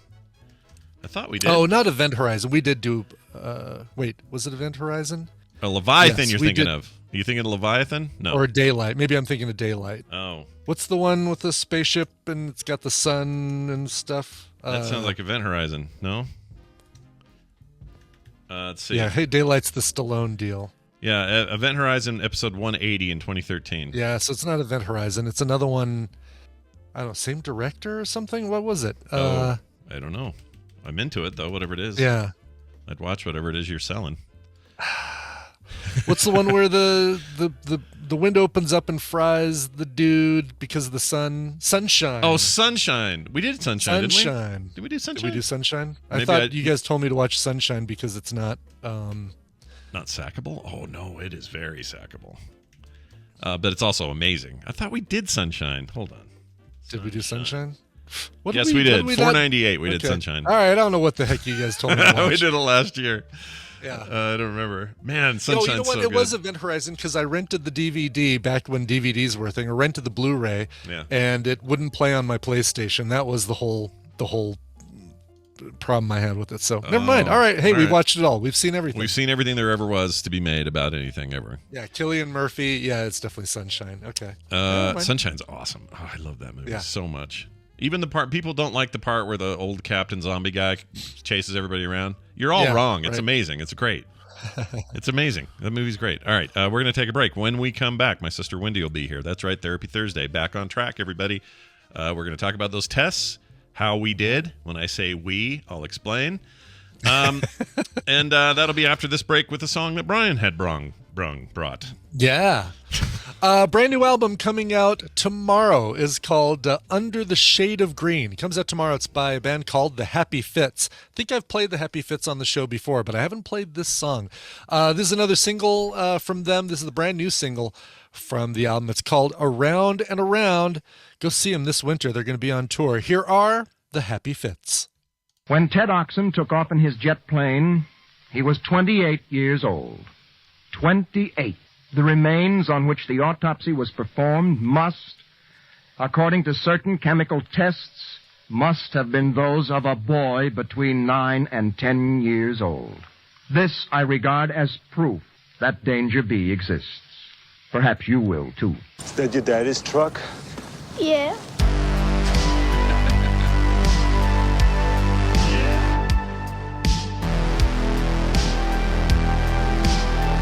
A: I thought we did.
B: Oh, not Event Horizon. We did do. Wait, was it Event Horizon?
A: A Leviathan you're thinking of. Are you thinking of Leviathan? No.
B: Or Daylight. Maybe I'm thinking of Daylight.
A: Oh.
B: What's the one with the spaceship and it's got the sun and stuff?
A: That sounds like Event Horizon. No? Let's see.
B: Yeah, hey, Daylight's the Stallone deal.
A: Yeah, Event Horizon episode 180 in 2013.
B: Yeah, so it's not Event Horizon. It's another one. I don't know, same director or something? What was it?
A: I don't know. I'm into it, though, whatever it is.
B: Yeah.
A: I'd watch whatever it is you're selling.
B: What's the one where the window opens up and fries the dude because of the sun? Sunshine.
A: Oh, Sunshine. We did Sunshine, didn't we? Did we do Sunshine?
B: Did we do Sunshine?
A: Maybe
B: I thought you guys told me to watch Sunshine because it's not...
A: Not sackable? Oh, no, it is very sackable. But it's also amazing. I thought we did Sunshine. Hold on.
B: Did we do Sunshine?
A: Yes, we did. 498, we did Sunshine.
B: All right, I don't know what the heck you guys told me to watch.
A: We did it last year.
B: Yeah.
A: I don't remember. Man, Sunshine's
B: you know what?
A: so
B: It
A: good.
B: was Event Horizon because I rented the DVD back when DVDs were a thing. I rented the Blu-ray, and it wouldn't play on my PlayStation. That was the whole problem I had with it. So never mind. All right. Hey, we've watched it all. We've seen everything.
A: We've seen everything there ever was to be made about anything ever.
B: Yeah, Cillian Murphy. Yeah, it's definitely Sunshine. Okay.
A: Sunshine's awesome. Oh, I love that movie so much. Even the part people don't like the part where the old Captain Zombie guy chases everybody around. You're all wrong. It's amazing. It's great. It's amazing. The movie's great. All right, we're going to take a break. When we come back, my sister Wendi will be here. That's right, Therapy Thursday. Back on track, everybody. We're going to talk about those tests, how we did. When I say we, I'll explain. And that'll be after this break with a song that Brian had brought.
B: Yeah. Brand new album coming out tomorrow is called Under the Shade of Green. It comes out tomorrow. It's by a band called The Happy Fits. I think I've played The Happy Fits on the show before, but I haven't played this song. This is another single from them. This is the brand new single from the album. It's called Around and Around. Go see them this winter. They're going to be on tour. Here are The Happy Fits.
J: When Ted Oxen took off in his jet plane, he was 28 years old. 28. The remains on which the autopsy was performed must, according to certain chemical tests, must have been those of a boy between 9 and 10 years old. This I regard as proof that Danger B exists. Perhaps you will, too.
K: Is that your daddy's truck?
L: Yeah.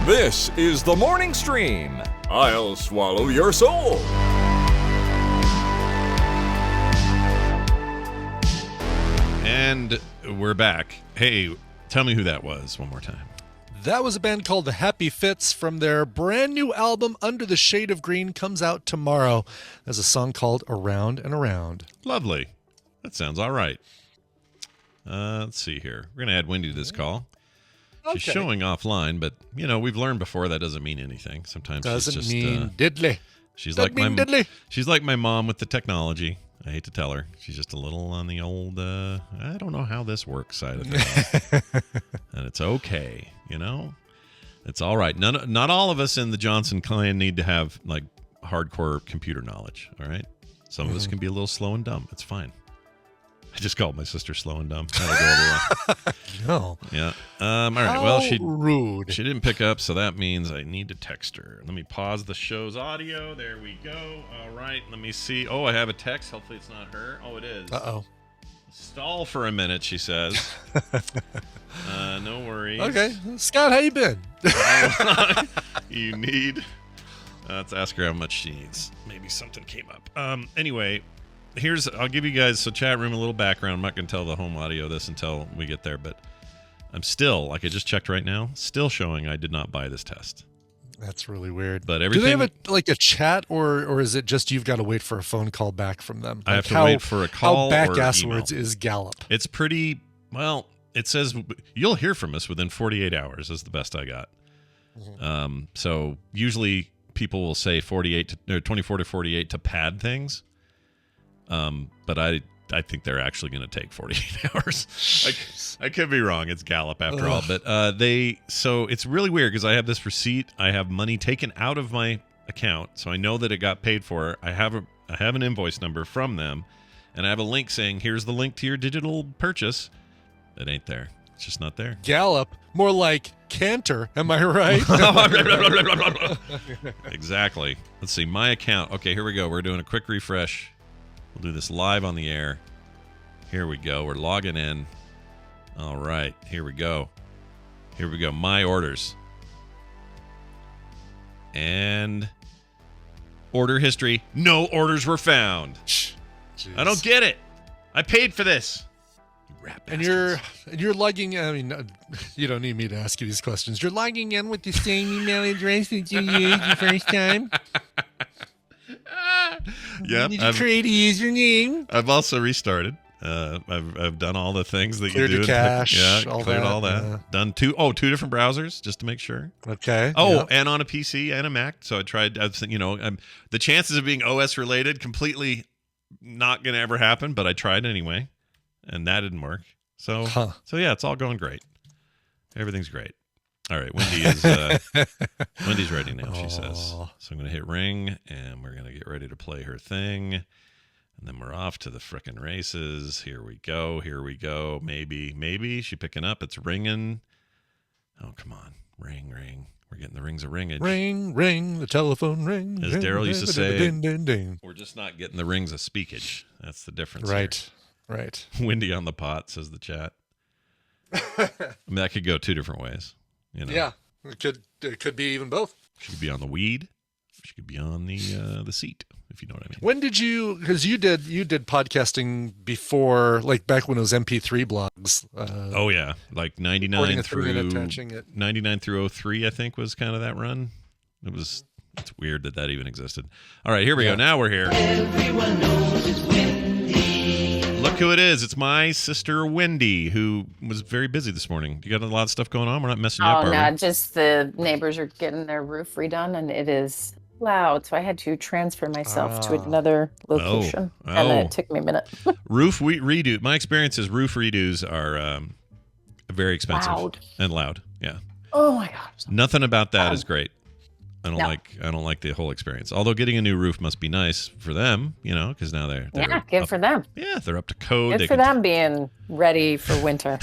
E: This is the Morning Stream. I'll swallow your soul.
A: And we're back. Hey, tell me who that was one more time.
B: That was a band called The Happy Fits from their brand new album, Under the Shade of Green, comes out tomorrow. There's a song called Around and Around.
A: Lovely. That sounds all right. Let's see here. We're going to add Wendi to this call. She's showing offline, but, you know, we've learned before that doesn't mean anything. Sometimes
B: doesn't
A: she's just...
B: mean diddly.
A: She's like my mom with the technology. I hate to tell her. She's just a little on the old, I don't know how this works side of things. And it's okay, you know? It's all right. Not all of us in the Johnson clan need to have, like, hardcore computer knowledge, all right? Some of us can be a little slow and dumb. It's fine. I just called my sister slow and dumb. That'll go over
B: well.
A: No. Yeah. All right. Well,
B: rude.
A: She didn't pick up, so that means I need to text her. Let me pause the show's audio. There we go. All right. Let me see. Oh, I have a text. Hopefully it's not her. Oh, it is.
B: Uh-oh.
A: Stall for a minute, she says. No worries.
B: Okay. Scott, how you been?
A: You need... let's ask her how much she needs. Maybe something came up. Anyway... I'll give you guys, so chat room, a little background. I'm not going to tell the home audio this until we get there, but I'm still, like I just checked right now, still showing I did not buy this test.
B: That's really weird.
A: But everything...
B: Do they have a chat, or is it just you've got to wait for a phone call back from them?
A: I have to wait for a call.
B: How back-asswards is Gallup?
A: It's pretty, well, it says you'll hear from us within 48 hours is the best I got. Mm-hmm. So usually people will say 24 to 48 to pad things. But I think they're actually going to take 48 hours. I could be wrong. It's Gallup after all. But so it's really weird because I have this receipt. I have money taken out of my account, so I know that it got paid for. I have an invoice number from them, and I have a link saying, here's the link to your digital purchase. It ain't there. It's just not there.
B: Gallup, more like Cantor. Am I right?
A: Exactly. Let's see. My account. Okay, here we go. We're doing a quick refresh. We'll do this live on the air. Here we go. We're logging in. All right. Here we go. My orders. And order history. No orders were found.
B: Jeez.
A: I don't get it. I paid for this. You rat bastards.
B: And you're logging. I mean, you don't need me to ask you these questions. You're logging in with the same email address that you used the first time.
A: Yep.
B: Did you create a username?
A: I've also restarted. I've done all the things that
B: Cleared
A: you do.
B: your cache.
A: Cleared all that.
B: Yeah.
A: Done two different browsers just to make sure.
B: Okay.
A: Oh,
B: yeah.
A: and on a PC and a Mac. So I tried. The chances of being OS related completely not going to ever happen, but I tried anyway, and that didn't work. So yeah, it's all going great. Everything's great. All right, Wendi is Wendy's ready now. She says. So I'm going to hit ring, and we're going to get ready to play her thing. And then we're off to the frickin' races. Here we go. Maybe. She picking up. It's ringing. Oh, come on. Ring. We're getting the rings of ringage.
B: Ring. The telephone ring.
A: As Daryl used to say,
B: ding, ding, ding.
A: We're just not getting the rings of speakage. That's the difference.
B: Right.
A: Windy on the pot, says the chat. I mean, that could go two different ways.
B: Yeah. It could be even both.
A: She could be on the weed. She could be on the seat, if you know what I mean.
B: When did you? Because you did podcasting before, like back when it was MP3 blogs.
A: Oh yeah, like 99 through 03, I think was kind of that run. It's weird that even existed. All right, here we go. Now we're here. Everyone knows it's Wendi. Look who it is. It's my sister Wendi, who was very busy this morning. You got a lot of stuff going on. We're not messing you up, are we?
L: Just the neighbors are getting their roof redone, and it is loud, so I had to transfer myself to another location, and it took me a minute.
A: Roof redo. My experience is roof redos are very expensive and loud. Yeah.
L: Oh my gosh.
A: Nothing about that is great. I don't like the whole experience. Although getting a new roof must be nice for them, because now they're
L: good for them.
A: Yeah, they're up to code.
L: Good for them being ready for winter.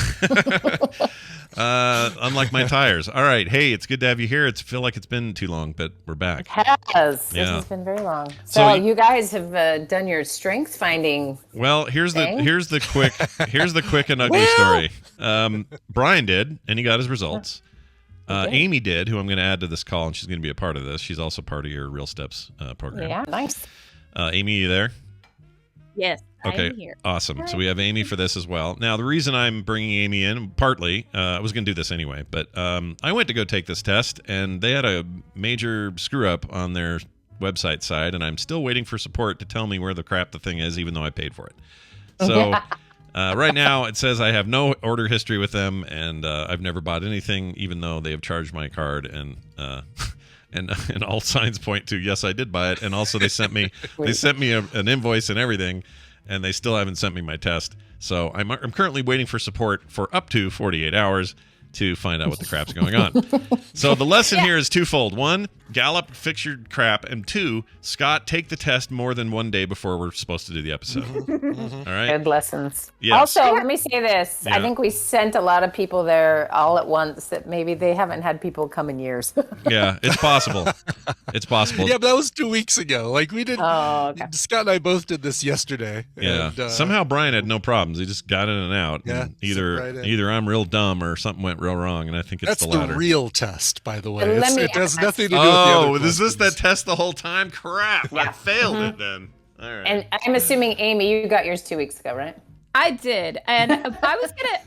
A: Unlike my tires. All right. Hey, it's good to have you here. It's feel like it's been too long, but we're back.
L: It has. Yeah. This has been very long. So you guys have done your strength finding.
A: Well, here's the quick and ugly story. Brian did, and he got his results. Amy did, who I'm going to add to this call, and she's going to be a part of this. She's also part of your Real Steps program.
L: Yeah, nice.
A: Amy, you there?
F: Yes.
A: Okay,
F: I'm here.
A: awesome. So we have Amy for this as well. Now, the reason I'm bringing Amy in, partly, I was going to do this anyway, but I went to go take this test, and they had a major screw-up on their website side, and I'm still waiting for support to tell me where the crap the thing is, even though I paid for it. So right now, it says I have no order history with them, and I've never bought anything, even though they have charged my card, and all signs point to, yes, I did buy it, and also they sent me an invoice and everything, and they still haven't sent me my test. So I'm currently waiting for support for up to 48 hours to find out what the crap's going on. So the lesson here is twofold. One, Gallup, fix your crap. And two, Scott, take the test more than one day before we're supposed to do the episode. All right?
L: Good lessons.
A: Yes.
L: Also, let me say this.
A: Yeah.
L: I think we sent a lot of people there all at once that maybe they haven't had people come in years.
A: Yeah, it's possible. It's possible.
B: Yeah, but that was 2 weeks ago. Like we did.
L: Oh, okay.
B: Scott and I both did this yesterday.
A: Yeah.
B: And,
A: somehow Brian had no problems. He just got in and out.
B: Yeah.
A: And either I'm real dumb or something went real wrong, and I think it's the latter.
B: That's the real test, by the way.
L: It
B: has nothing to do with the other
A: is this that test the whole time? Crap! Yeah. I failed it then. All right.
L: And I'm assuming, Amy, you got yours 2 weeks ago, right?
F: I did, and I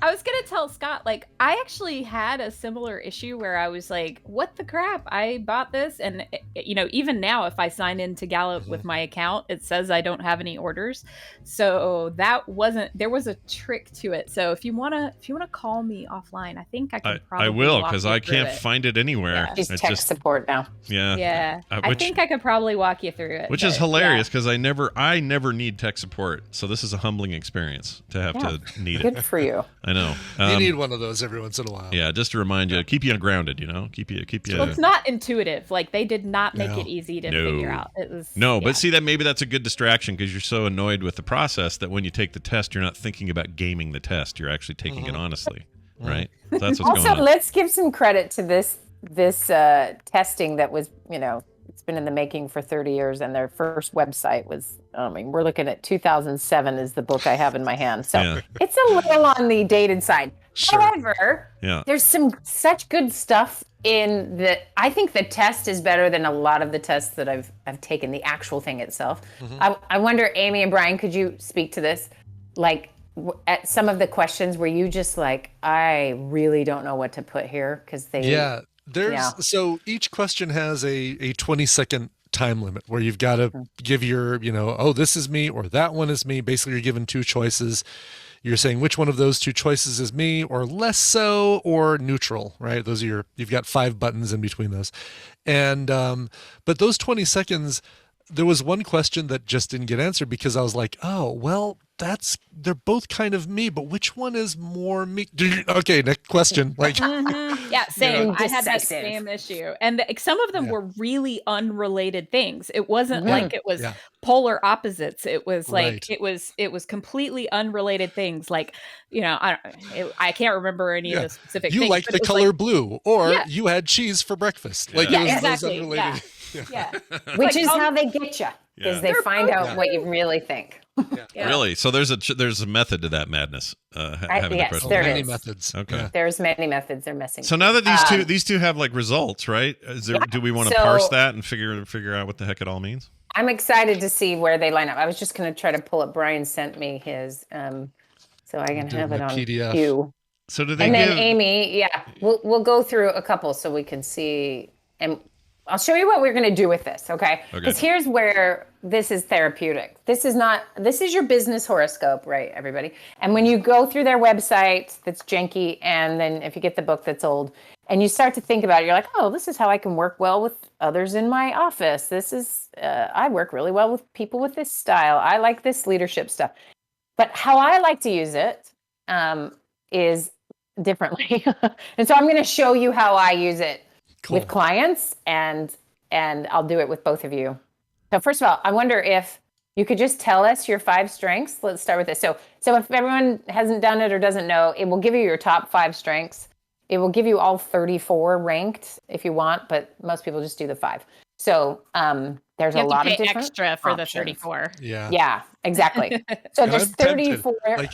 F: was gonna tell Scott, like, I actually had a similar issue where I was like, what the crap, I bought this, and even now if I sign into Gallup with my account, it says I don't have any orders. So there was a trick to it. So if you wanna call me offline, I think I can probably
A: I will, because I can't find it anywhere.
L: Yeah. She's tech support now.
A: Yeah.
F: I think I could probably walk you through it.
A: Which is hilarious, because I never need tech support. So this is a humbling experience to have to need it.
L: Good for you.
A: I know.
B: You need one of those every once in a while.
A: Yeah, just to remind you, keep you grounded. Keep you.
F: Well, it's not intuitive. Like they did not make it easy to figure out. It was
A: but see that maybe that's a good distraction because you're so annoyed with the process that when you take the test, you're not thinking about gaming the test. You're actually taking it honestly, right? So that's what's going on.
L: Also, let's give some credit to this testing that was, it's been in the making for 30 years, and their first website was, we're looking at 2007 is the book I have in my hand. So it's a little on the dated side.
B: Sure.
L: However, there's such good stuff in the. I think the test is better than a lot of the tests that I've taken. The actual thing itself. I wonder, Amy and Brian, could you speak to this? Like at some of the questions, were you just like, I really don't know what to put here because they.
B: Yeah, so each question has a 20-second time limit where you've got to give your, oh, this is me or that one is me. Basically, you're given two choices. You're saying which one of those two choices is me or less so or neutral, right? Those are you've got 5 buttons in between those. And, but those 20 seconds, there was one question that just didn't get answered because I was like, oh, well, they're both kind of me, but which one is more me? Okay, next question. Like,
F: yeah, same. I had that same issue, and some of them were really unrelated things. It wasn't like it was polar opposites. It was like it was completely unrelated things. Like, I can't remember any of the specific.
B: You
F: things,
B: like the color blue, or you had cheese for breakfast. Like,
F: exactly.
B: Those unrelated.
L: Which is how they get you, because they find out what you really think.
A: Really? So there's a method to that madness.
L: Yes, there
B: many
L: is.
B: methods.
A: Okay.
L: There's many methods. They're messing.
A: So now that these two have like results, right? Do we want to parse that and figure out what the heck it all means?
L: I'm excited to see where they line up. I was just going to try to pull up. Brian sent me his, so I can have it on
B: PDF.
L: cue.
A: So do they?
L: And then Amy, we'll go through a couple so we can see, and I'll show you what we're going to do with this, okay? Because here's where this is therapeutic. This is your business horoscope, right, everybody? And when you go through their website that's janky, and then if you get the book that's old, and you start to think about it, you're like, oh, this is how I can work well with others in my office. This is, I work really well with people with this style. I like this leadership stuff. But how I like to use it is differently. And so I'm going to show you how I use it. Cool. With clients, and I'll do it with both of you. So first of all, I wonder if you could just tell us your 5 strengths. Let's start with this. So if everyone hasn't done it or doesn't know, it will give you your top 5 strengths. It will give you all 34 ranked if you want, but most people just do the 5. So there's a lot of different
F: extra for
L: options.
F: The 34.
L: Yeah, exactly. So there's 34.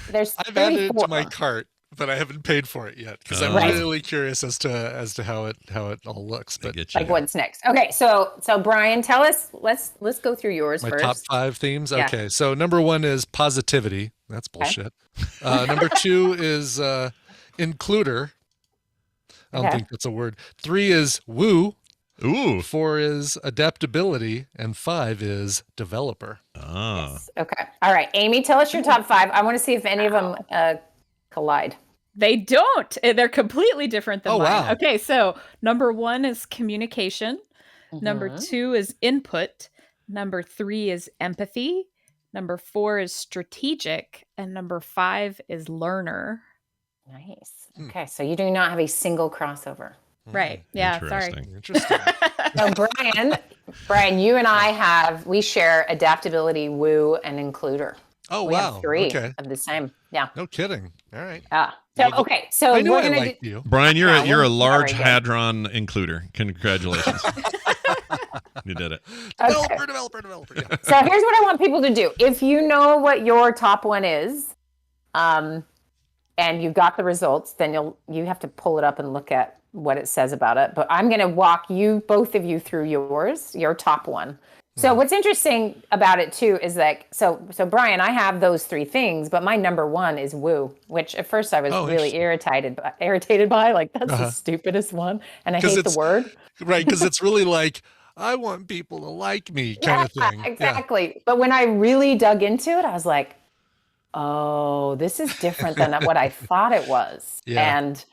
L: There's 34.
B: I've added it to my cart, but I haven't paid for it yet because I'm really curious as to how it all looks. But
L: like what's next? Okay, so Brian, tell us. Let's go through yours
B: my
L: first.
B: top 5 themes.
L: Yeah.
B: Okay, so number 1 is positivity. That's bullshit. Number 2 is includer. I don't think that's a word. 3 is woo.
A: Ooh.
B: 4 is adaptability, and 5 is developer.
A: Ah.
L: Yes. Okay. All right, Amy, tell us your top 5. I want to see if any of them collide.
F: They don't. They're completely different than mine.
B: Wow.
F: Okay, so number 1 is communication. Number 2 is input. Number 3 is empathy. Number 4 is strategic. And number 5 is learner.
L: Nice. Okay, so you do not have a single crossover.
F: Right. Yeah, sorry.
B: Interesting.
L: So Brian, you and I we share adaptability, woo, and includer.
B: Oh,
L: we
B: wow.
L: have 3
B: okay.
L: of the same. Yeah.
B: No kidding. All right.
L: So
B: I knew
L: we're
B: I
L: gonna
B: liked you.
A: Brian, you're a large Hadron Includer. Congratulations. You did it.
L: Okay.
B: Developer. Yeah.
L: So here's what I want people to do. If you know what your top one is, and you got the results, then you have to pull it up and look at what it says about it. But I'm going to walk both of you through your top one. So what's interesting about it too is like, so Brian, I have those 3 things, but my number 1 is woo, which at first I was really irritated by, like that's the stupidest one. And I hate the word.
B: Right. Because it's really like, I want people to like me kind of thing.
L: Exactly. Yeah. But when I really dug into it, I was like, oh, this is different than what I thought it was. And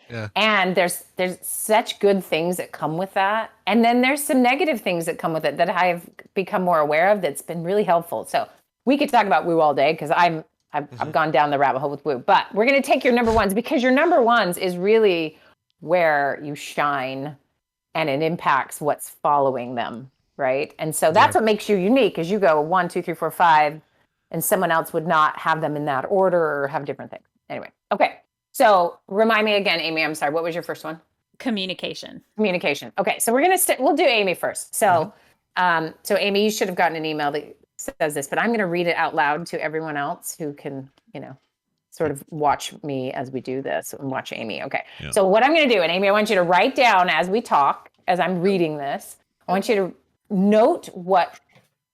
L: there's such good things that come with that. And then there's some negative things that come with it that I've become more aware of that's been really helpful. So we could talk about woo all day because I've gone down the rabbit hole with woo. But we're going to take your number 1s because your number 1s is really where you shine and it impacts what's following them, right? And so that's what makes you unique is you go 1, 2, 3, 4, 5, and someone else would not have them in that order or have different things. Anyway, okay. So remind me again, Amy, I'm sorry, what was your first one?
F: Communication.
L: Okay, so we'll do Amy first. So, so Amy, you should have gotten an email that says this, but I'm going to read it out loud to everyone else who can, sort of watch me as we do this and watch Amy. Okay.
A: Yeah.
L: So what I'm going to do, and Amy, I want you to write down as we talk, as I'm reading this, I want you to note what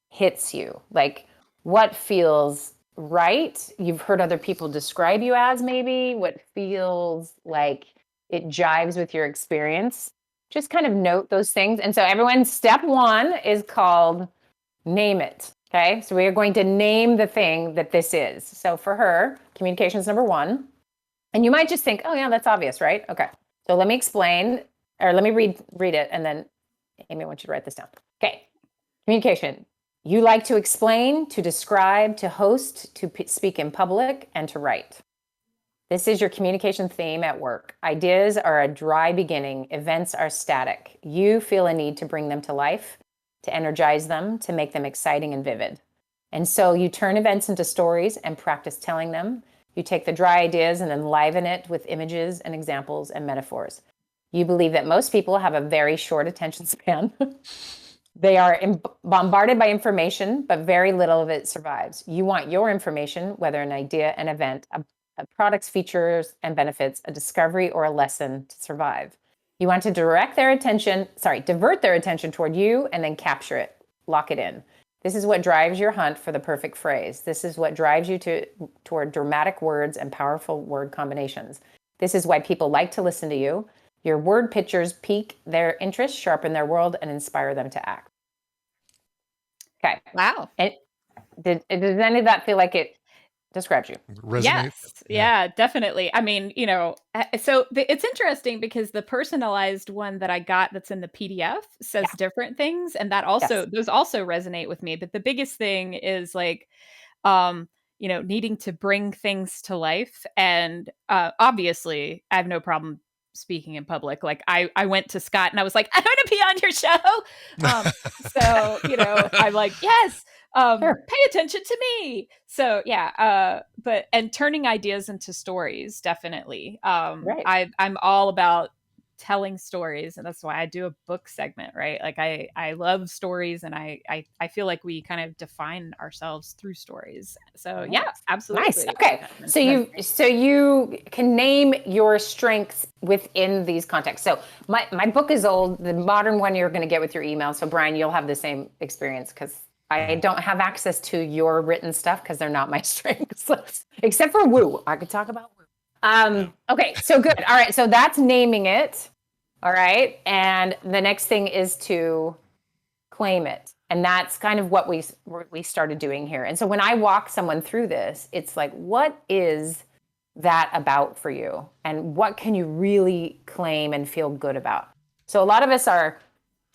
L: hits you, like what feels right. You've heard other people describe you as maybe what feels like it jives with your experience. Just kind of note those things. And so everyone, step one is called name it. Okay. So we are going to name the thing that this is. So for her, communications number one. And you might just think, oh yeah, that's obvious, right? Okay. So let me explain, or let me read it. And then Amy, I want you to write this down. Okay. Communication. You like to explain, to describe, to host, to speak in public, and to write. This is your communication theme at work. Ideas are a dry beginning. Events are static. You feel a need to bring them to life, to energize them, to make them exciting and vivid. And so you turn events into stories and practice telling them. You take the dry ideas and enliven it with images and examples and metaphors. You believe that most people have a very short attention span. They are bombarded by information, but very little of it survives. You want your information, whether an idea, an event, a product's features and benefits, a discovery, or a lesson, to survive. You want to divert their attention toward you and then capture it, lock it in. This is what drives your hunt for the perfect phrase. This is what drives you toward dramatic words and powerful word combinations. This is why people like to listen to you. Your word pictures pique their interest, sharpen their world, and inspire them to act. Okay.
F: Wow.
L: And does any of that feel like it describes you?
B: Resonate?
F: Yes. Yeah, definitely. I mean, so it's interesting because the personalized one that I got that's in the PDF says different things. And that also, those also resonate with me. But the biggest thing is like, needing to bring things to life. And obviously, I have no problem speaking in public. Like I went to Scott and I was like, I want to be on your show. So, I'm like, yes, sure. Pay attention to me. So yeah. And turning ideas into stories, definitely. Right. I'm all about telling stories, and that's why I do a book segment, right? Like I love stories, and I feel like we kind of define ourselves through stories. So yeah, absolutely.
L: Nice. Okay. So you can name your strengths within these contexts. So my book is old. The modern one you're going to get with your email. So Brian, you'll have the same experience because I don't have access to your written stuff because they're not my strengths, except for woo. I could talk about woo. Okay, so good. All right, so that's naming it. All right, and the next thing is to claim it, and that's kind of what we started doing here. And so when I walk someone through this, it's like, what is that about for you, and what can you really claim and feel good about? So a lot of us are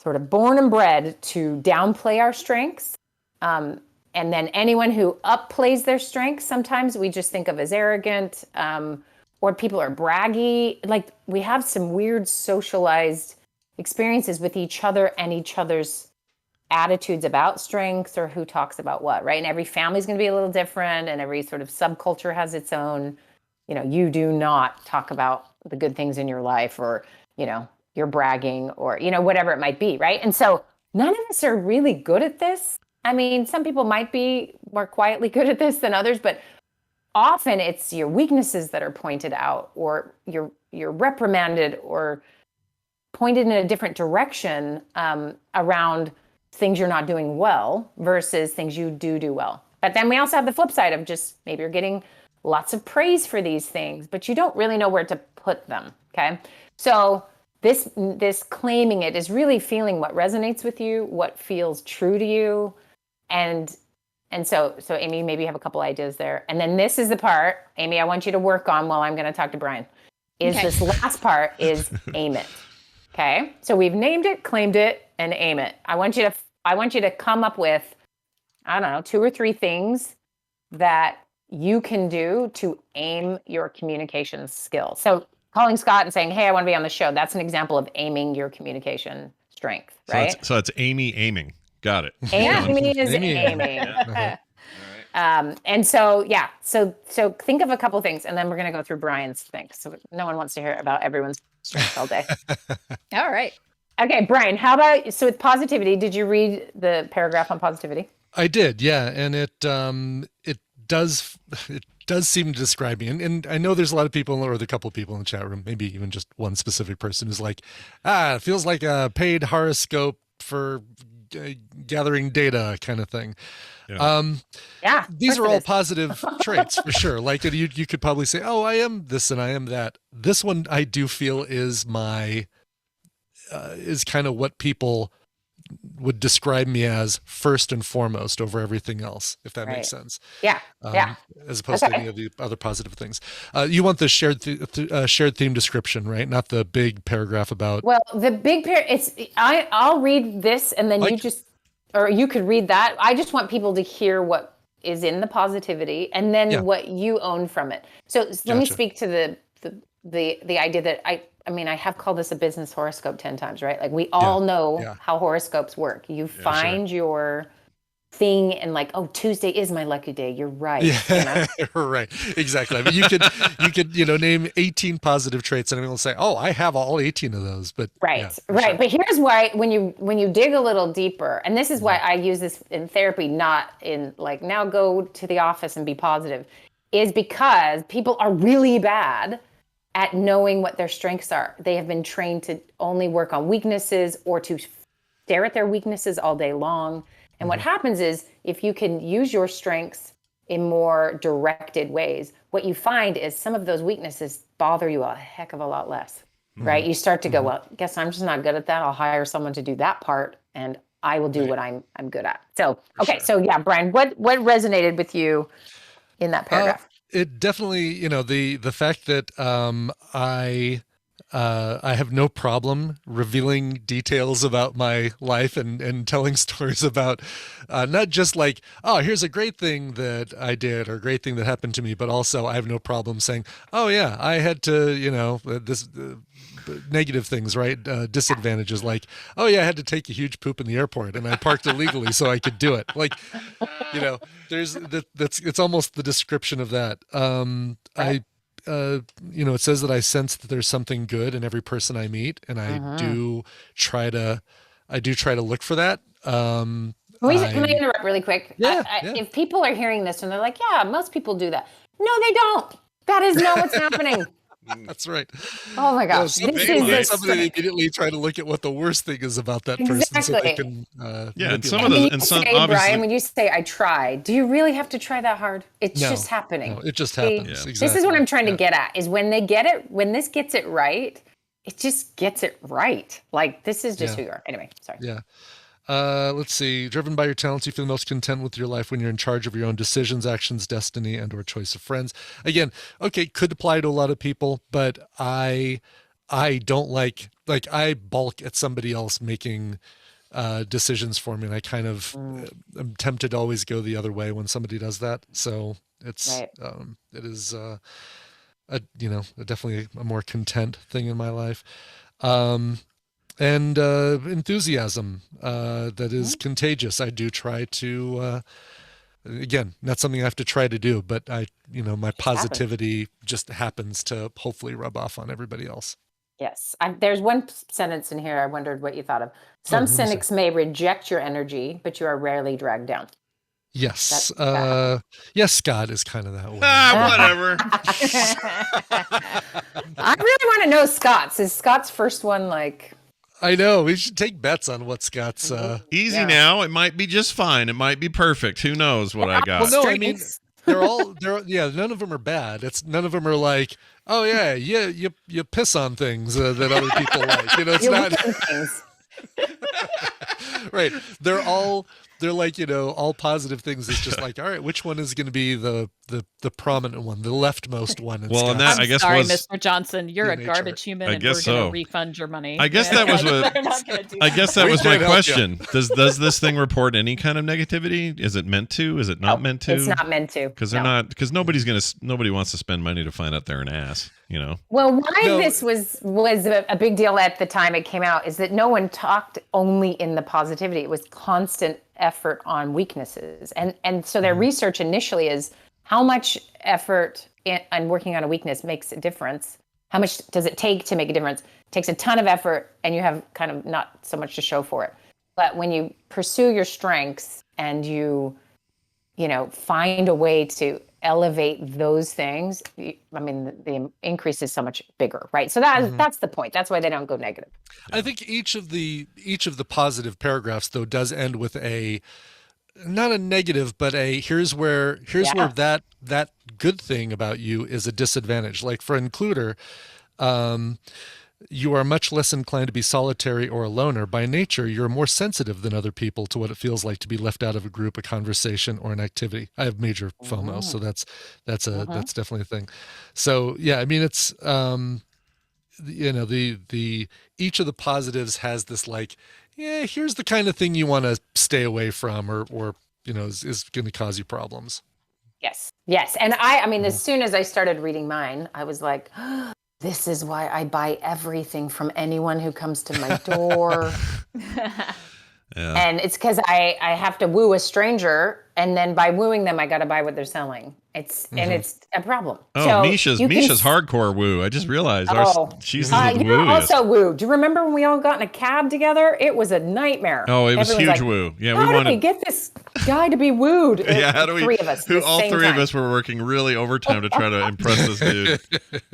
L: sort of born and bred to downplay our strengths. And then anyone who upplays their strengths, sometimes we just think of as arrogant, or people are braggy. Like we have some weird socialized experiences with each other and each other's attitudes about strengths or who talks about what, right? And every family's going to be a little different, and every sort of subculture has its own, you do not talk about the good things in your life, or, you're bragging, or, whatever it might be, right? And so none of us are really good at this. I mean, some people might be more quietly good at this than others, but often it's your weaknesses that are pointed out, or you're reprimanded or pointed in a different direction around things you're not doing well versus things you do well. But then we also have the flip side of just maybe you're getting lots of praise for these things, but you don't really know where to put them, okay? So this claiming it is really feeling what resonates with you, what feels true to you. And so Amy, maybe you have a couple ideas there. And then this is the part, Amy, I want you to work on while I'm going to talk to Brian, is this last part is aim it. Okay. So we've named it, claimed it, and aim it. I want you to come up with, I don't know, 2 or 3 things that you can do to aim your communication skills. So calling Scott and saying, hey, I want to be on the show. That's an example of aiming your communication strength, right?
A: So it's Amy aiming. Got it.
L: Amy is aiming. And so, so think of a couple things, and then we're going to go through Brian's things. So no one wants to hear about everyone's strengths all day.
F: All right.
L: Okay, Brian, how about, so with positivity, did you read the paragraph on positivity?
B: I did, yeah. And it does seem to describe me. And I know there's a lot of people, or the couple of people in the chat room, maybe even just one specific person who's like, it feels like a paid horoscope for gathering data kind of thing.
L: Yeah.
B: These are all positive traits for sure. Like you could probably say, oh, I am this and I am that. This one I do feel is is kind of what people would describe me as first and foremost over everything else, if that makes sense.
L: Yeah.
B: As opposed to any of the other positive things. You want the shared theme description, right? Not the big paragraph about.
L: Well, the big I'll read this and then you could read that. I just want people to hear what is in the positivity and then what you own from it. So let me speak to the idea that I mean, I have called this a business horoscope 10 times, right? Like we all know how horoscopes work. You find your thing and like, oh, Tuesday is my lucky day. You're right.
B: Yeah, right. Exactly. I mean, you could, name 18 positive traits and everyone will say, oh, I have all 18 of those. But
L: right. Sure. But here's why, when you dig a little deeper, and this is why I use this in therapy, not in like, now go to the office and be positive, is because people are really bad at knowing what their strengths are. They have been trained to only work on weaknesses or to stare at their weaknesses all day long. And what happens is if you can use your strengths in more directed ways, what you find is some of those weaknesses bother you a heck of a lot less, right? You start to go, well, guess I'm just not good at that. I'll hire someone to do that part and I will do what I'm good at. So, okay. So yeah, Brian, what resonated with you in that paragraph?
B: It definitely, the fact that I have no problem revealing details about my life and telling stories about not just like, oh, here's a great thing that I did or a great thing that happened to me, but also I have no problem saying, oh yeah, I had to, this negative things, right? Disadvantages like, oh yeah, I had to take a huge poop in the airport and I parked illegally so I could do it. Like, it's almost the description of that. It says that I sense that there's something good in every person I meet, and I do try to look for that. Can
L: I interrupt really quick?
B: Yeah,
L: If people are hearing this and they're like, yeah, most people do that. No, they don't. That is not what's happening.
B: That's right.
L: Oh my gosh.
B: Somebody immediately try to look at what the worst thing is about that person so they can
A: and some of those obviously,
L: Brian, when you say I tried, do you really have to try that hard? It's just happening.
B: No, it just happens. Exactly.
L: This is what I'm trying to get at, is when this gets it right, it just gets it right. Like this is just who you are. Anyway, sorry.
B: Yeah. Let's see. Driven by your talents, you feel most content with your life when you're in charge of your own decisions, actions, destiny, and or choice of friends. Again, okay, could apply to a lot of people, but I don't like I balk at somebody else making decisions for me, and I kind of am tempted to always go the other way when somebody does that. So it's it is definitely a more content thing in my life. And enthusiasm that is contagious. I do try to, again, not something I have to try to do, but my positivity just happens to hopefully rub off on everybody else.
L: Yes. There's one sentence in here I wondered what you thought of. Some cynics may reject your energy, but you are rarely dragged down.
B: Yes. Yes, Scott is kind of that way.
A: Whatever.
L: I really want to know Scott's. Is Scott's first one like...
B: I know. We should take bets on what Scott's...
A: Easy now. It might be just fine. It might be perfect. Who knows what I got?
B: Well, no, I mean, none of them are bad. None of them are like, oh, yeah, you piss on things that other people like. It's not... Right. They're like, all positive things. It's just like, all right, which one is going to be the prominent one, the leftmost one?
A: Well, and that, I guess,
F: sorry, Mr. Johnson, you're a garbage human, and we're going to refund your money.
A: I guess that was my question. Does this thing report any kind of negativity? Is it meant to? Is it not meant to?
L: It's not meant to.
A: Because nobody wants to spend money to find out they're an ass.
L: Well, this was a big deal at the time it came out is that no one talked only in the positivity. It was constant effort on weaknesses. And so their research initially is how much effort on working on a weakness makes a difference. How much does it take to make a difference? It takes a ton of effort and you have kind of not so much to show for it. But when you pursue your strengths and you find a way to elevate those things, I mean, the increase is so much bigger, right? So that's the point. That's why they don't go negative.
B: I think each of the positive paragraphs, though, does end with not a negative, but here's where that good thing about you is a disadvantage. Like for Includer, you are much less inclined to be solitary or a loner. By nature, you're more sensitive than other people to what it feels like to be left out of a group, a conversation, or an activity. I have major FOMO, so that's definitely a thing. So yeah, I mean, it's the each of the positives has this like, yeah, here's the kind of thing you want to stay away from, or is going to cause you problems.
L: Yes, and I mean, as soon as I started reading mine, I was like, this is why I buy everything from anyone who comes to my door. And it's because I have to woo a stranger, and then by wooing them, I got to buy what they're selling. And it's a problem.
A: Oh, so Misha's hardcore woo. I just realized she's the
L: you're also woo. Do you remember when we all got in a cab together? It was a nightmare.
A: Oh, it was huge woo. Yeah,
L: how do we get this guy to be wooed?
A: Yeah, how do we?
L: Three of us.
A: All three of us were working really overtime to try to impress this dude.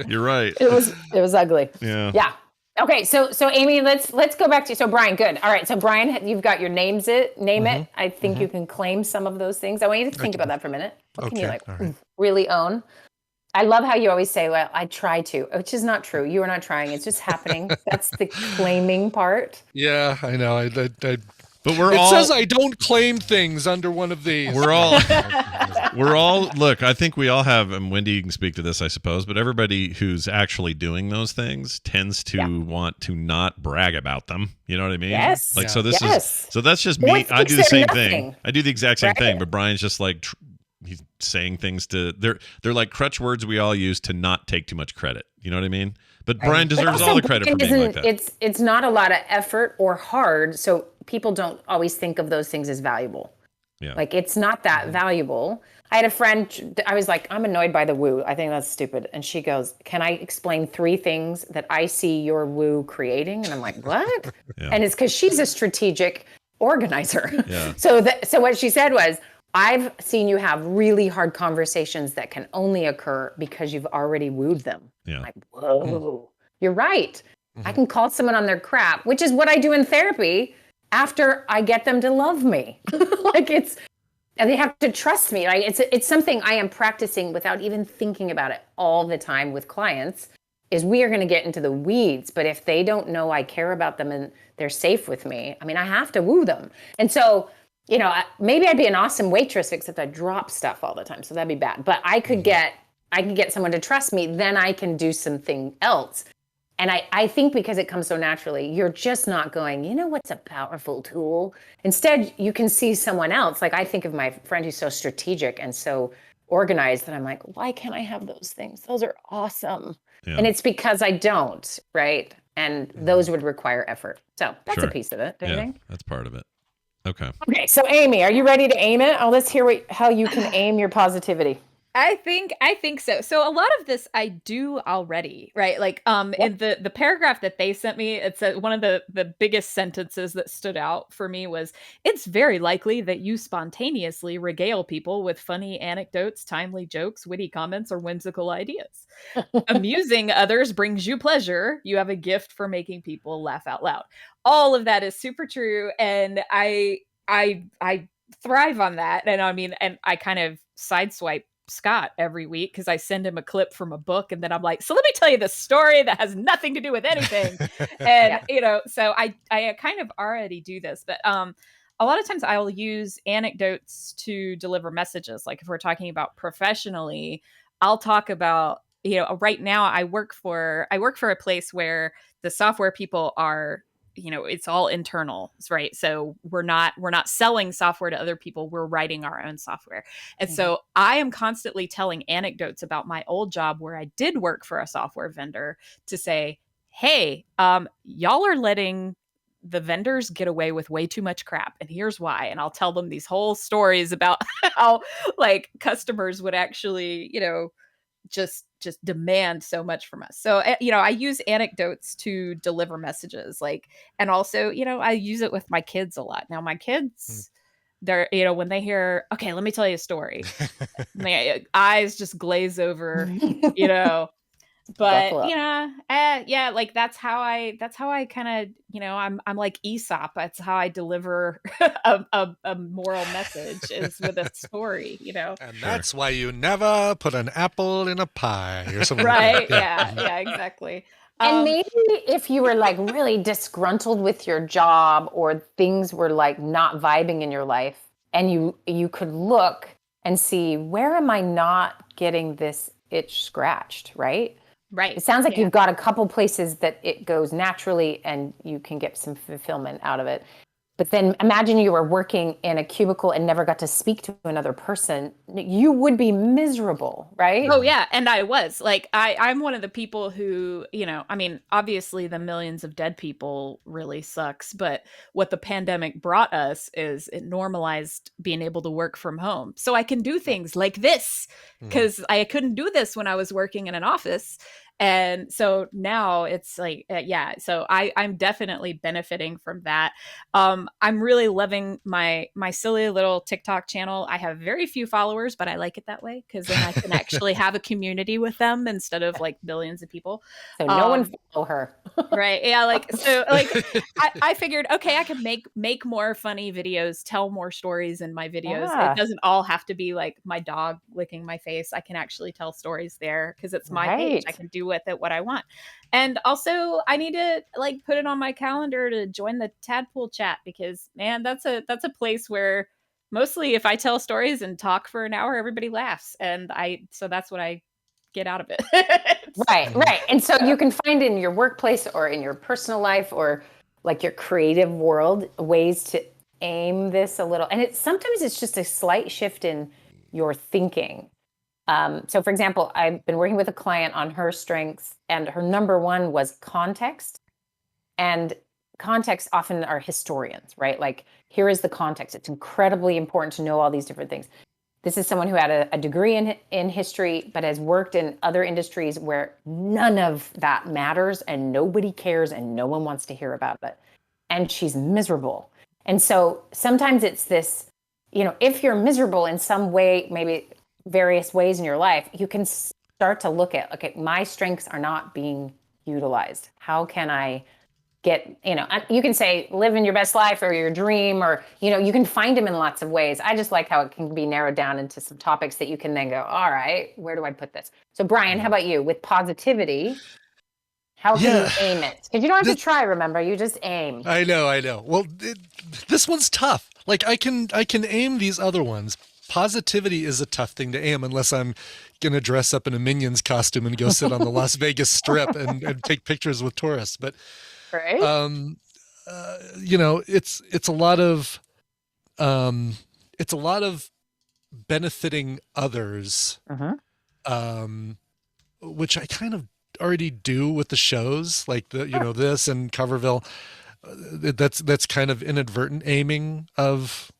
A: You're right.
L: It was ugly.
A: Yeah.
L: Yeah. Okay, so Amy, let's go back to Brian. Good. All right, so Brian, you've got your name it. I think you can claim some of those things. I want you to think about that for a minute. What can you really own? I love how you always say, "Well, I try to," which is not true. You are not trying; it's just happening. That's the claiming part.
B: Yeah, I know.
A: But
B: it says I don't claim things under one of these.
A: We're all look, I think we all have, and Wendi, you can speak to this, I suppose, but everybody who's actually doing those things tends to want to not brag about them. You know what I mean?
L: Yes.
A: Like, so that's just me. I do the same thing. I do the exact same thing, but Brian's just like, he's saying things they're like crutch words we all use to not take too much credit. You know what I mean? But Brian deserves all the credit for being like that.
L: It's not a lot of effort or hard, so people don't always think of those things as valuable.
A: Yeah.
L: Like, it's not that valuable. I had a friend, I was like, I'm annoyed by the woo. I think that's stupid. And she goes, can I explain 3 things that I see your woo creating? And I'm like, what? Yeah. And it's because she's a strategic organizer.
A: Yeah.
L: So what she said was, I've seen you have really hard conversations that can only occur because you've already wooed them.
A: Yeah.
L: I'm like, whoa, you're right. I can call someone on their crap, which is what I do in therapy after I get them to love me. And they have to trust me. Like, it's something I am practicing without even thinking about it all the time with clients, is we are going to get into the weeds. But if they don't know I care about them and they're safe with me, I mean, I have to woo them. And so, maybe I'd be an awesome waitress, except I drop stuff all the time. So that'd be bad. But I can get someone to trust me. Then I can do something else. And I think because it comes so naturally, you're just not going, what's a powerful tool? Instead, you can see someone else. Like, I think of my friend who's so strategic and so organized that I'm like, why can't I have those things? Those are awesome. Yeah. And it's because I don't, right? And those would require effort. So that's a piece of it, don't you think?
A: That's part of it. Okay.
L: Okay, so Amy, are you ready to aim it? Oh, let's hear how you can aim your positivity.
F: I think so. So a lot of this I do already, right? Like, in the paragraph that they sent me, it's one of the biggest sentences that stood out for me was, it's very likely that you spontaneously regale people with funny anecdotes, timely jokes, witty comments, or whimsical ideas. Amusing others brings you pleasure. You have a gift for making people laugh out loud. All of that is super true. And I thrive on that. And I mean, and I kind of sideswipe Scott every week because I send him a clip from a book, and then I'm like, so let me tell you this story that has nothing to do with anything. And so I kind of already do this, but a lot of times I'll use anecdotes to deliver messages. Like, if we're talking about professionally, I'll talk about, right now I work for a place where the software people are, it's all internal, right? So we're not selling software to other people. We're writing our own software. And so I am constantly telling anecdotes about my old job where I did work for a software vendor to say, hey, y'all are letting the vendors get away with way too much crap. And here's why. And I'll tell them these whole stories about how, like, customers would actually, just demand so much from us. So, I use anecdotes to deliver messages, like, and also, I use it with my kids a lot. Now, my kids, they're, when they hear, okay, let me tell you a story, my eyes just glaze over, but yeah, like that's how I kind of, I'm like Aesop. That's how I deliver a moral message, is with a story,
B: And that's why you never put an apple in a pie or something.
F: Right. Yeah, exactly.
L: And maybe if you were like really disgruntled with your job, or things were like not vibing in your life, and you could look and see, where am I not getting this itch scratched, right?
F: Right.
L: It sounds like you've got a couple places that it goes naturally and you can get some fulfillment out of it. But then imagine you were working in a cubicle and never got to speak to another person. You would be miserable, right?
F: Oh, yeah. And I was like, I'm one of the people who, I mean, obviously the millions of dead people really sucks. But what the pandemic brought us is it normalized being able to work from home. So I can do things like this, because I couldn't do this when I was working in an office. And so now it's like, so I'm definitely benefiting from that. I'm really loving my silly little TikTok channel. I have very few followers, but I like it that way, because then I can actually have a community with them instead of like billions of people.
L: So no one follow her.
F: Right. Yeah. I figured, okay, I can make more funny videos, tell more stories in my videos.
L: Yeah.
F: It doesn't all have to be like my dog licking my face. I can actually tell stories there, because it's my page. I can do with it what I want. And also I need to like put it on my calendar to join the Tadpool chat, because man, that's a place where mostly if I tell stories and talk for an hour, everybody laughs. And so that's what I get out of it.
L: Right. And so you can find in your workplace or in your personal life or like your creative world ways to aim this a little. And sometimes it's just a slight shift in your thinking. So for example, I've been working with a client on her strengths, and her number one was context. And context often are historians, right? Like, here is the context. It's incredibly important to know all these different things. This is someone who had a degree in history, but has worked in other industries where none of that matters and nobody cares and no one wants to hear about it. And she's miserable. And so sometimes it's this, if you're miserable in some way, maybe various ways in your life, you can start to look at, okay, my strengths are not being utilized. How can I get, you can say live in your best life or your dream, or, you can find them in lots of ways. I just like how it can be narrowed down into some topics that you can then go, all right, where do I put this? So Brian, how about you with positivity? How can you aim it? Because you don't have to try, remember, you just aim.
B: I know. Well, this one's tough. Like I can aim these other ones. Positivity is a tough thing to aim unless I'm going to dress up in a Minions costume and go sit on the Las Vegas Strip and take pictures with tourists. But,
L: right.
B: It's a lot of benefiting others, which I kind of already do with the shows like this and Coverville. That's kind of inadvertent aiming of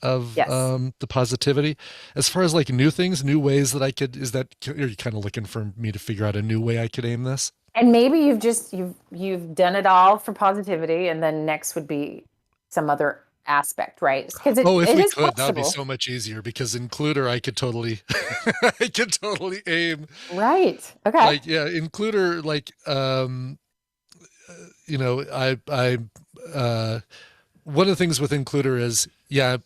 B: the positivity. As far as like new things, new ways that I could, are you kind of looking for me to figure out a new way I could aim this?
L: And maybe you've done it all for positivity, and then next would be some other aspect, right? Because
B: if we could, that would be so much easier, because Includer I could totally aim.
L: Right. Okay.
B: Like, Includer, like I one of the things with Includer is, I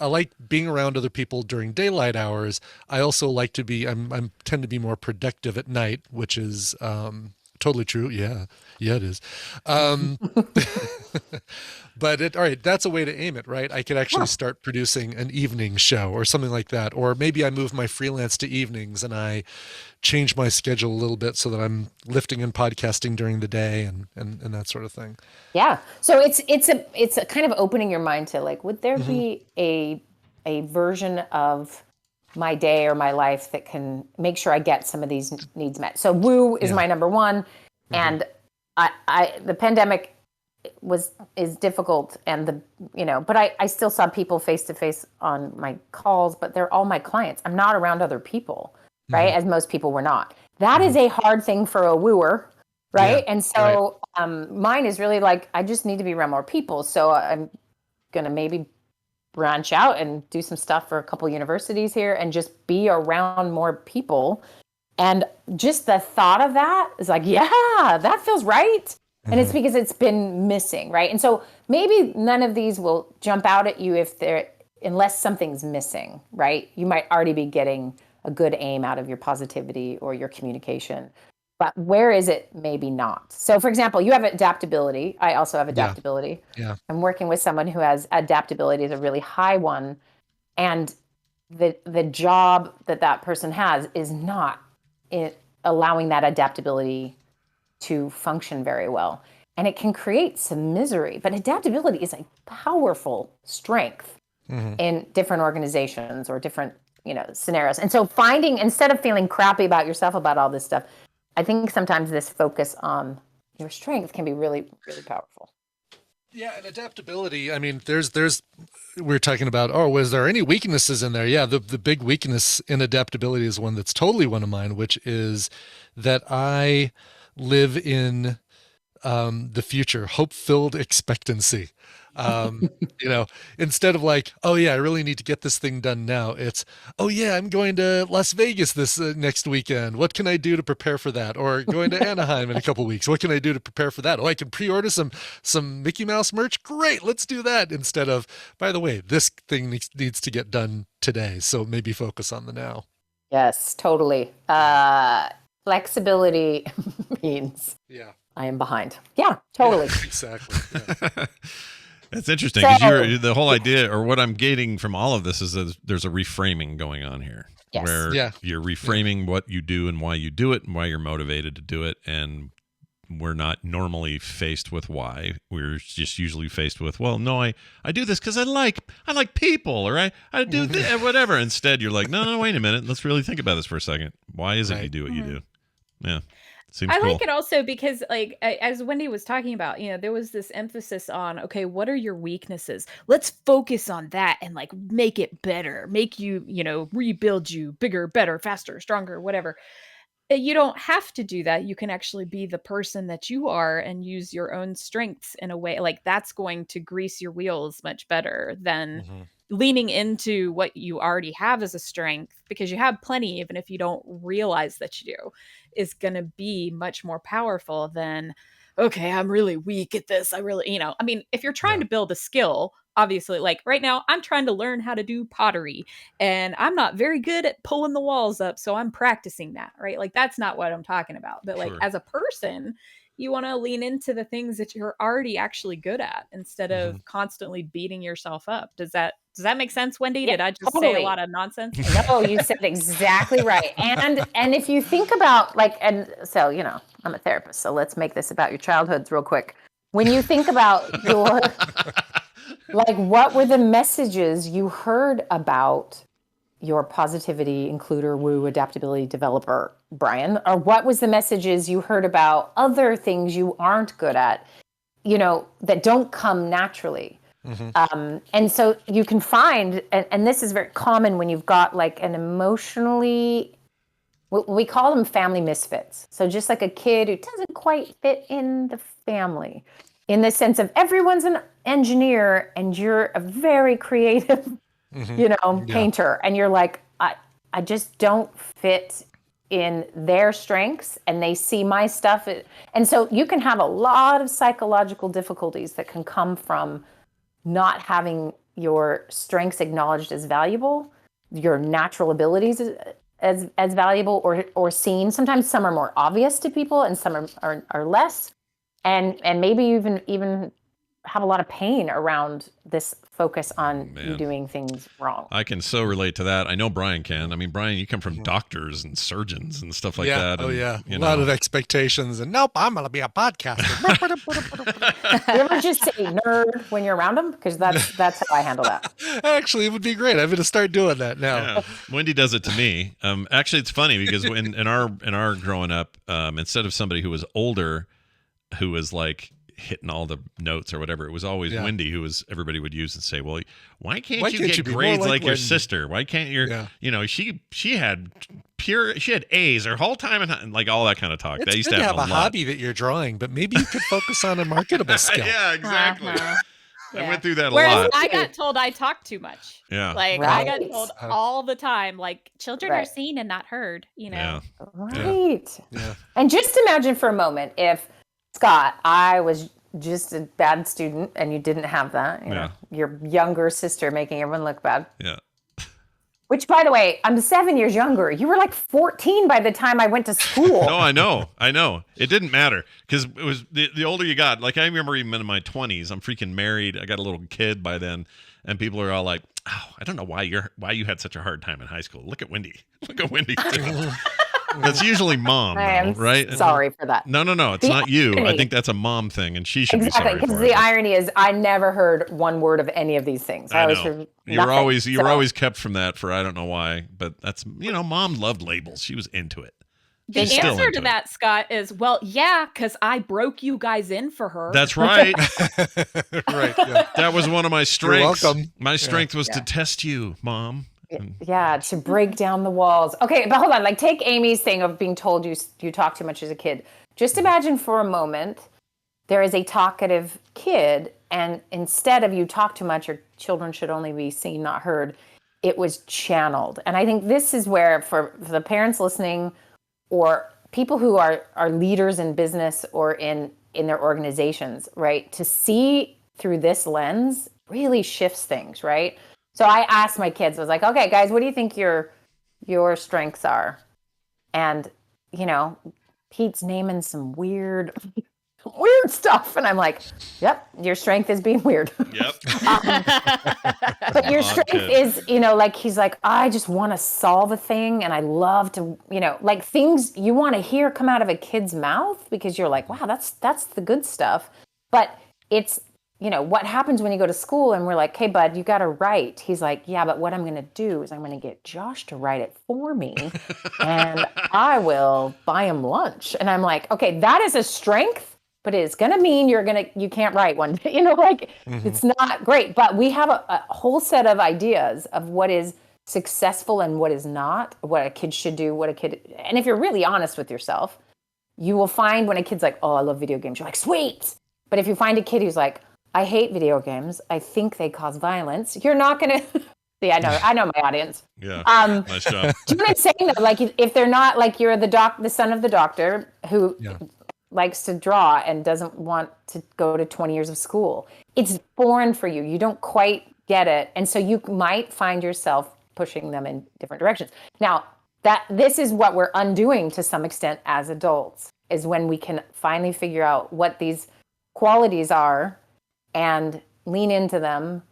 B: like being around other people during daylight hours. I also like to be, I'm tend to be more productive at night, which is totally true. Yeah, it is. But all right, that's a way to aim it, right? I could actually start producing an evening show or something like that. Or maybe I move my freelance to evenings and I change my schedule a little bit so that I'm lifting and podcasting during the day and that sort of thing.
L: Yeah. So it's a kind of opening your mind to like, would there be a version of my day or my life that can make sure I get some of these needs met? So woo is my number one. And the pandemic is difficult, and but I still saw people face to face on my calls, but they're all my clients. I'm not around other people, right? As most people were not. That is a hard thing for a wooer, right? And so mine is really like, I just need to be around more people. So I'm going to maybe branch out and do some stuff for a couple universities here and just be around more people. And just the thought of that is like, yeah, that feels right. And it's because it's been missing, right? And so maybe none of these will jump out at you unless something's missing, right? You might already be getting a good aim out of your positivity or your communication. But where is it? Maybe not. So for example, you have adaptability. I also have adaptability.
B: Yeah.
L: I'm working with someone who has adaptability is a really high one. And the job that person has is not allowing that adaptability to function very well. And it can create some misery. But adaptability is a powerful strength in different organizations or different, scenarios. And so instead of feeling crappy about yourself about all this stuff, I think sometimes this focus on your strength can be really, really powerful.
B: Yeah, and adaptability. I mean, we're talking about, was there any weaknesses in there? Yeah, the big weakness in adaptability is one that's totally one of mine, which is that I live in the future, hope-filled expectancy. Instead of like, oh yeah, I really need to get this thing done now. It's, oh yeah, I'm going to Las Vegas this next weekend. What can I do to prepare for that? Or going to Anaheim in a couple weeks. What can I do to prepare for that? Oh, I can pre-order some Mickey Mouse merch. Great, let's do that. Instead of, by the way, this thing needs to get done today. So maybe focus on the now.
L: Yes, totally. Flexibility means I am behind. Yeah, totally.
B: Yeah, exactly. Yeah.
A: That's interesting because the whole idea, or what I'm getting from all of this, is that there's a reframing going on here, where you're reframing what you do and why you do it and why you're motivated to do it, and we're not normally faced with why. We're just usually faced with, well, no, I do this because I like people, or I do this, whatever. Instead, you're like, no, wait a minute, let's really think about this for a second. Why is it you do what you do? Yeah. Seems
F: I
A: cool.
F: like it also because, like, as Wendi was talking about, there was this emphasis on, okay, what are your weaknesses? Let's focus on that and like make it better, make you, rebuild you bigger, better, faster, stronger, whatever. You don't have to do that. You can actually be the person that you are and use your own strengths in a way like that's going to grease your wheels much better than leaning into what you already have as a strength, because you have plenty, even if you don't realize that you do, is going to be much more powerful than, okay, I'm really weak at this. I really, if you're trying to build a skill, obviously, like right now, I'm trying to learn how to do pottery and I'm not very good at pulling the walls up. So I'm practicing that, right? Like, that's not what I'm talking about. But like, as a person, you want to lean into the things that you're already actually good at instead of constantly beating yourself up. Does that make sense, Wendi?
L: Yeah,
F: did I just say a lot of nonsense?
L: No, you said exactly right. And if you think about and so, I'm a therapist, so let's make this about your childhoods real quick. When you think about your, what were the messages you heard about your positivity includer, woo, adaptability developer, Brian? Or what was the messages you heard about other things you aren't good at, that don't come naturally? And so you can find, and this is very common when you've got like an emotionally, we call them family misfits. So just like a kid who doesn't quite fit in the family, in the sense of everyone's an engineer and you're a very creative, painter. And you're like, I just don't fit in their strengths and they see my stuff. And so you can have a lot of psychological difficulties that can come from not having your strengths acknowledged as valuable, your natural abilities as valuable or seen. Sometimes some are more obvious to people and some are less. And maybe even have a lot of pain around this focus on you doing things wrong.
A: I can so relate to that. I know Brian can. I mean, Brian, you come from doctors and surgeons and stuff like that.
B: Oh,
A: and,
B: yeah. A lot of expectations. And nope, I'm going to be a podcaster.
L: You ever just say nerd when you're around them? Because that's how I handle that.
B: Actually, it would be great. I'm going to start doing that now.
A: Yeah. Wendi does it to me. Actually, it's funny because in our growing up, instead of somebody who was older, who was like hitting all the notes or whatever, it was always Wendi who everybody would use and say, well, why can't you get grades like your sister? Why can't she had A's her whole time and like all that kind of talk.
B: It's good to have a hobby that you're drawing, but maybe you could focus on a marketable skill.
A: Yeah, exactly. I went through that a
F: Whereas
A: lot.
F: I got told I talk too much.
A: Yeah.
F: Like I got told all the time, like children are seen and not heard, you know.
A: Yeah.
L: Right.
B: Yeah.
L: And just imagine for a moment if, Scott, I was just a bad student and you didn't have that. You know, your younger sister making everyone look bad.
A: Yeah.
L: Which, by the way, I'm 7 years younger. You were like 14 by the time I went to school.
A: No, I know. It didn't matter because it was the older you got. Like I remember even in my 20s, I'm freaking married. I got a little kid by then, and people are all like, "Oh, I don't know why you had such a hard time in high school. Look at Wendi. Look at Wendi." That's usually mom, though, right?
L: Sorry for that.
A: No. It's not you. I think that's a mom thing, and she should be sorry for it.
L: Because the irony is, I never heard one word of any of these things.
A: I know. You were always kept from that for I don't know why, but that's Mom loved labels. She was into it.
F: The answer to that, Scott, is because I broke you guys in for her.
A: That's right.
B: Right. Yeah.
A: That was one of my strengths.
B: You're welcome.
A: My strength was to test you, Mom.
L: Yeah, to break down the walls. Okay, but hold on. Like, take Amy's thing of being told you talk too much as a kid. Just imagine for a moment there is a talkative kid, and instead of you talk too much or children should only be seen, not heard, it was channeled. And I think this is where, for the parents listening or people who are leaders in business or in their organizations, right, to see through this lens really shifts things, right? So I asked my kids, I was like, okay, guys, what do you think your strengths are? And, Pete's naming some weird stuff. And I'm like, yep, your strength is being weird.
A: Yep.
L: But your strength is, like, he's like, I just want to solve a thing. And I love to, like things you want to hear come out of a kid's mouth because you're like, wow, that's the good stuff. But it's, what happens when you go to school and we're like, hey, bud, you got to write. He's like, yeah, but what I'm going to do is I'm going to get Josh to write it for me and I will buy him lunch. And I'm like, okay, that is a strength, but it's going to mean you can't write one day, It's not great. But we have a whole set of ideas of what is successful and what is not, what a kid should do, and if you're really honest with yourself, you will find when a kid's like, oh, I love video games, you're like, sweet. But if you find a kid who's like, I hate video games, I think they cause violence, you're not going to... See, I know my audience.
A: Yeah, nice job.
L: Do you know what I'm saying, though? Like, if they're not, like, you're the son of the doctor who likes to draw and doesn't want to go to 20 years of school. It's foreign for you. You don't quite get it. And so you might find yourself pushing them in different directions. Now, this is what we're undoing to some extent as adults, is when we can finally figure out what these qualities are and lean into them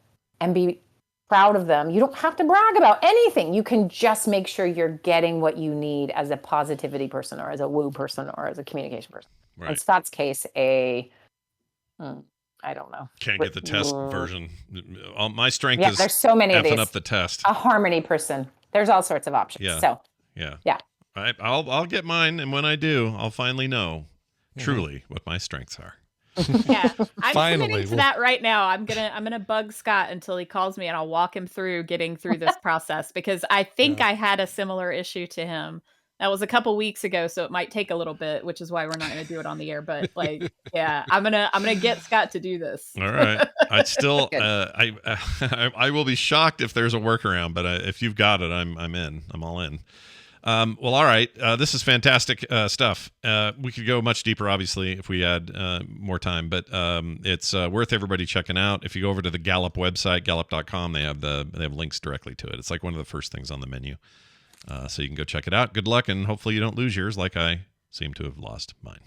L: and be proud of them. You don't have to brag about anything. You can just make sure you're getting what you need as a positivity person or as a woo person or as a communication person.
A: Right.
L: In Scott's case, I don't know.
A: Can't get the test version. My strength is
L: there's so many of these.
A: Up the test.
L: A harmony person. There's all sorts of options.
A: Yeah.
L: So
A: yeah. I'll get mine, and when I do, I'll finally know truly what my strengths are.
F: Yeah, I'm committing to that right now. I'm gonna bug Scott until he calls me, and I'll walk him through getting through this process because I think I had a similar issue to him. That was a couple weeks ago, so it might take a little bit, which is why we're not going to do it on the air. But I'm gonna get Scott to do this.
A: All right, I still I will be shocked if there's a workaround, but if you've got it, I'm in. I'm all in. Well, all right. This is fantastic stuff. We could go much deeper, obviously, if we had more time, but it's worth everybody checking out. If you go over to the Gallup website, gallup.com, they have links directly to it. It's like one of the first things on the menu. So you can go check it out. Good luck, and hopefully you don't lose yours like I seem to have lost mine.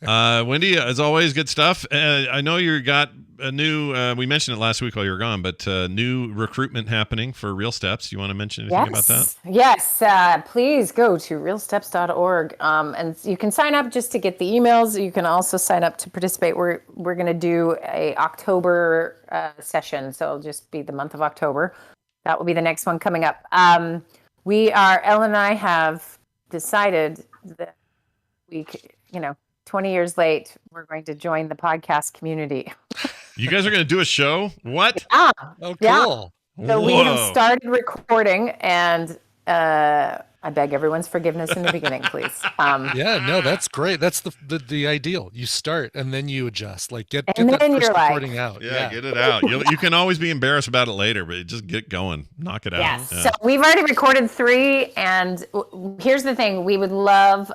A: Wendi, as always, good stuff. I know you got a new, we mentioned it last week while you were gone, but new recruitment happening for Real Steps. You want to mention anything about that?
L: Yes. Please go to realsteps.org and you can sign up just to get the emails. You can also sign up to participate. We're going to do a October session, so it'll just be the month of October. That will be the next one coming up. Ellen and I have decided that we, 20 years late, we're going to join the podcast community.
A: You guys are going to do a show? What?
B: Oh, cool.
L: So we have started recording, and I I beg everyone's forgiveness in the beginning, please.
B: No, that's great. That's the ideal. You start and then you adjust. Like get that
L: then
B: first
L: you're like,
B: recording out.
A: Yeah, get it out. You can always be embarrassed about it later, but just get going. Knock it out.
L: Yes. Yeah. So we've already recorded 3, and here's the thing: we would love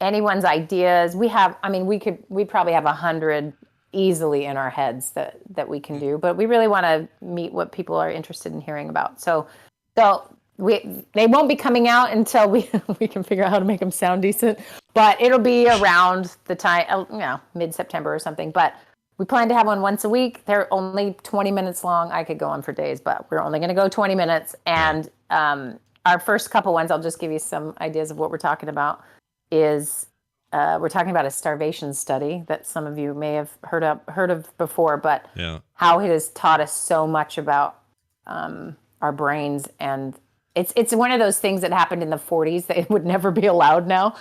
L: anyone's ideas. We probably have 100 easily in our heads that we can do, but we really want to meet what people are interested in hearing about. So they won't be coming out until we can figure out how to make them sound decent, but it'll be around the time, mid-September or something. But we plan to have one once a week. They're only 20 minutes long. I could go on for days, but we're only going to go 20 minutes. And our first couple ones, I'll just give you some ideas of what we're talking about, is we're talking about a starvation study that some of you may have heard of before, but how it has taught us so much about our brains. And it's one of those things that happened in the 40s that would never be allowed now,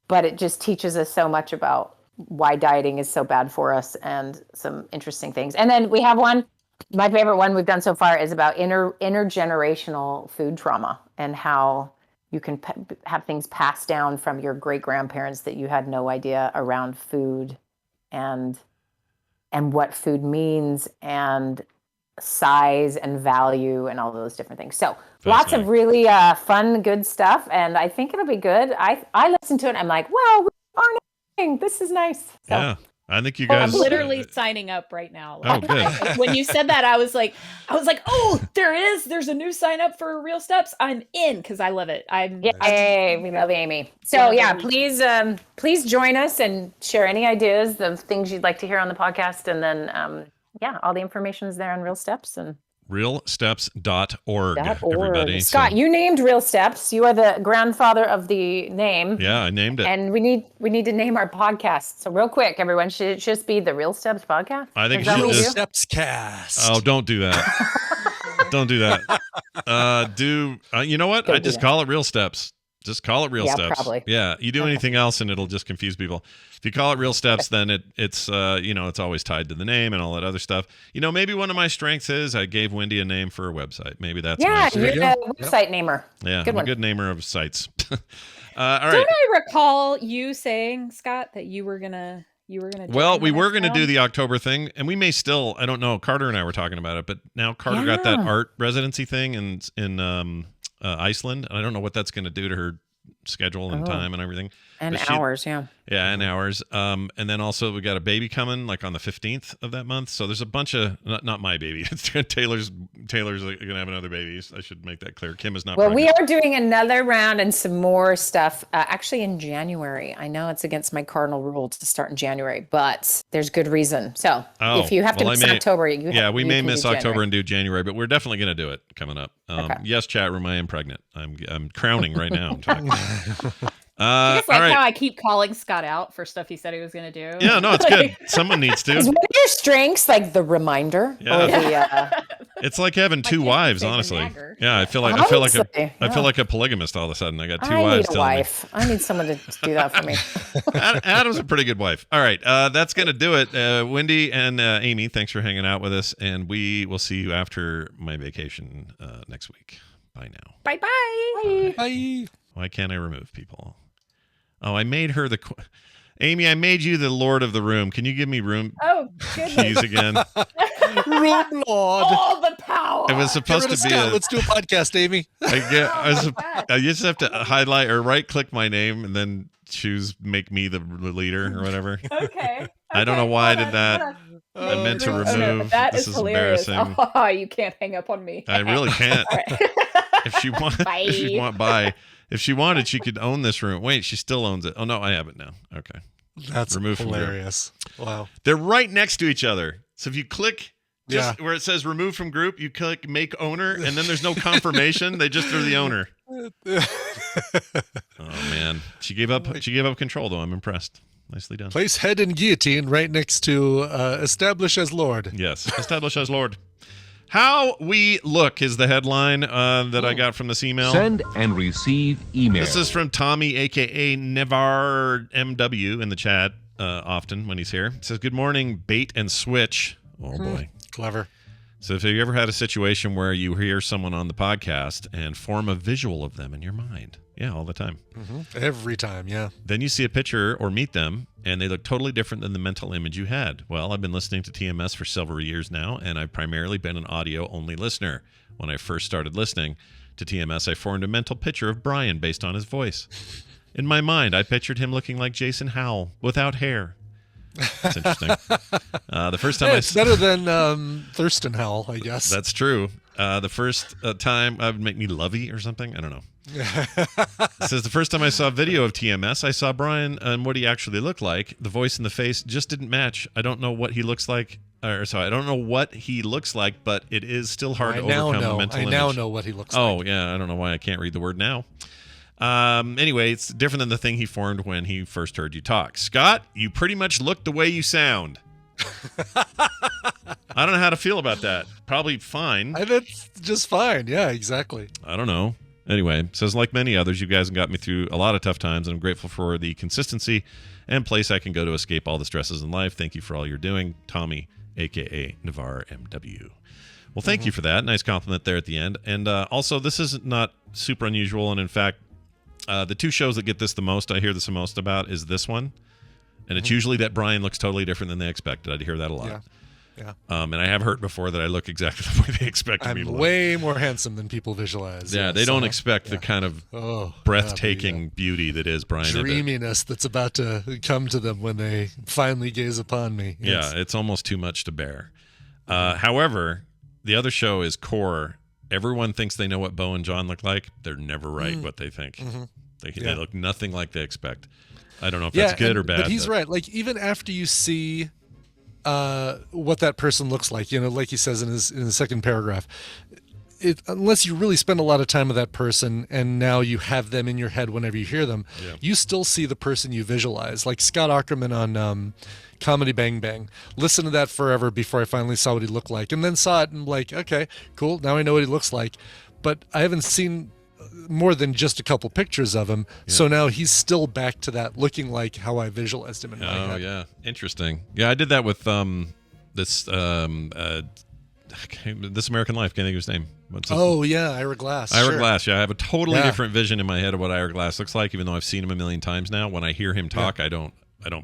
L: but it just teaches us so much about why dieting is so bad for us and some interesting things. And then we have one, my favorite one we've done so far is about intergenerational food trauma and how you can have things passed down from your great-grandparents that you had no idea around food and what food means and size and value and all those different things. So lots of really fun, good stuff. And I think it'll be good. I listen to it and I'm like, wow, we are anything. This is nice. So,
A: yeah. I think you guys.
F: I'm literally signing up right now.
A: Oh, good.
F: When you said that, I was like, oh, there's a new sign up for Real Steps. I'm in because I love it.
L: Yay, we love Amy. So please join us and share any ideas of things you'd like to hear on the podcast. And then, all the information is there on Real Steps and
A: realsteps.org. Everybody.
L: Scott, you named Real Steps. You are the grandfather of the name.
A: Yeah, I named it.
L: And we need to name our podcast. So real quick, everyone, should it just be the Real Steps podcast?
A: I think
B: it should be Steps Cast.
A: Oh, don't do that. Don't do that. You know what? I just call it Real Steps. Just call it Real Steps.
L: Probably.
A: Yeah, you do anything else and it'll just confuse people. If you call it Real Steps, then it's it's always tied to the name and all that other stuff. Maybe one of my strengths is I gave Wendi a name for a website. Maybe that's
L: you're a website namer.
A: Yeah, I'm a good namer of sites. All right.
F: Don't I recall you saying, Scott, that you were gonna
A: Well, we were going to do the October thing, and we may still. I don't know. Carter and I were talking about it, but now Carter got that art residency thing in Iceland, and I don't know what that's going to do to her schedule and time and everything.
L: And hours, yeah.
A: Yeah, and hours. And then also we got a baby coming like on the 15th of that month. So there's a bunch of not my baby. It's Taylor's gonna have another baby. I should make that clear. Kim is not.
L: Well,
A: pregnant.
L: we are doing another round and some more stuff. Actually, in January. I know it's against my cardinal rule to start in January, but there's good reason. So if you have to miss October, we
A: may miss October and do January, but we're definitely gonna do it coming up. Yes, chat room. I am pregnant. I'm crowning right now.
F: Just like how I keep calling Scott out for stuff he said he was going to do.
A: Yeah, no, it's good. Someone needs to.
L: Is one of your strengths like the reminder?
A: Yeah. It's like having two wives, honestly. Yeah, I feel like a polygamist all of a sudden. I got two wives.
L: I need a wife. I need someone to do that for me.
A: Adam's a pretty good wife. All right, that's going to do it. Wendi and Amy, thanks for hanging out with us, and we will see you after my vacation next week. Bye now.
F: Bye-bye.
B: Bye.
A: Why can't I remove people? Oh, I made her Amy, I made you the Lord of the Room. Can you give me room keys again?
B: Room Lord.
F: All the power.
A: It was supposed to be
B: let's do a podcast, Amy.
A: I just have to highlight or right-click my name and then choose make me the leader or whatever.
F: Okay.
A: I don't know why I did that. I meant to remove.
F: That
A: this
F: is hilarious.
A: Embarrassing.
F: Oh, you can't hang up on me.
A: I really can't. If she wanted, she could own this room. Wait, she still owns it. Oh no, I have it now. Okay.
B: That's hilarious. Wow.
A: They're right next to each other. So if you click where it says remove from group, you click make owner, and then there's no confirmation. They just threw the owner. Oh man. She gave up control though. I'm impressed. Nicely done.
B: Place head and guillotine right next to establish as Lord.
A: Yes. Establish as Lord. How we look is the headline that I got from this email.
M: Send and receive email.
A: This is from Tommy, a.k.a. Nevar MW in the chat often when he's here. It says, good morning, bait and switch. Oh, boy.
B: Clever.
A: So if you ever had a situation where you hear someone on the podcast and form a visual of them in your mind, yeah, all the time.
B: Every time, yeah.
A: Then you see a picture or meet them, and they look totally different than the mental image you had. Well, I've been listening to TMS for several years now, and I've primarily been an audio-only listener. When I first started listening to TMS, I formed a mental picture of Brian based on his voice. In my mind, I pictured him looking like Jason Howell without hair. That's interesting. The first time
B: it's better than Thurston Howell, I guess.
A: That's true. The first time would make me lovey or something. I don't know. It says the first time I saw a video of TMS, I saw Brian and what he actually looked like. The voice and the face just didn't match. I don't know what he looks like. I don't know what he looks like, but it is still hard to overcome the mental image.
B: I now know what he looks like.
A: Oh, yeah. I don't know why I can't read the word now. Anyway, it's different than the thing he formed when he first heard you talk. Scott, you pretty much look the way you sound. I don't know how to feel about that. Probably fine.
B: That's just fine. Yeah, exactly.
A: I don't know. Anyway, says like many others, you guys have got me through a lot of tough times, and I'm grateful for the consistency and place I can go to escape all the stresses in life. Thank you for all you're doing. Tommy, a.k.a. Navarre MW. Well, thank you for that. Nice compliment there at the end. And also, this is not super unusual, and in fact, the two shows that get this the most, I hear this the most about, is this one. And it's usually that Brian looks totally different than they expected. I hear that a lot.
B: Yeah.
A: And I have heard before that I look exactly the way they expected me to
B: I'm
A: look.
B: way more handsome than people visualize.
A: Yeah, they don't expect the kind of breathtaking beauty that is Brian.
B: Dreaminess that's about to come to them when they finally gaze upon me.
A: Yes. Yeah, it's almost too much to bear. However, the other show is Core. Everyone thinks they know what Bo and John look like. They're never right what they think. They look nothing like they expect. I don't know if that's good or bad.
B: But he's right. Like, even after you see what that person looks like, like he says in his second paragraph, unless you really spend a lot of time with that person and now you have them in your head whenever you hear them, you still see the person you visualize. Like Scott Aukerman on Comedy Bang Bang. Listened to that forever before I finally saw what he looked like, and then saw it and like, okay, cool, now I know what he looks like. But I haven't seen more than just a couple pictures of him, so now he's still back to that looking like how I visualized him in my head.
A: Oh yeah, interesting. Yeah, I did that with this American Life. Can't think of his name.
B: Ira Glass.
A: Ira Glass. Yeah, I have a totally different vision in my head of what Ira Glass looks like, even though I've seen him a million times now. When I hear him talk, I don't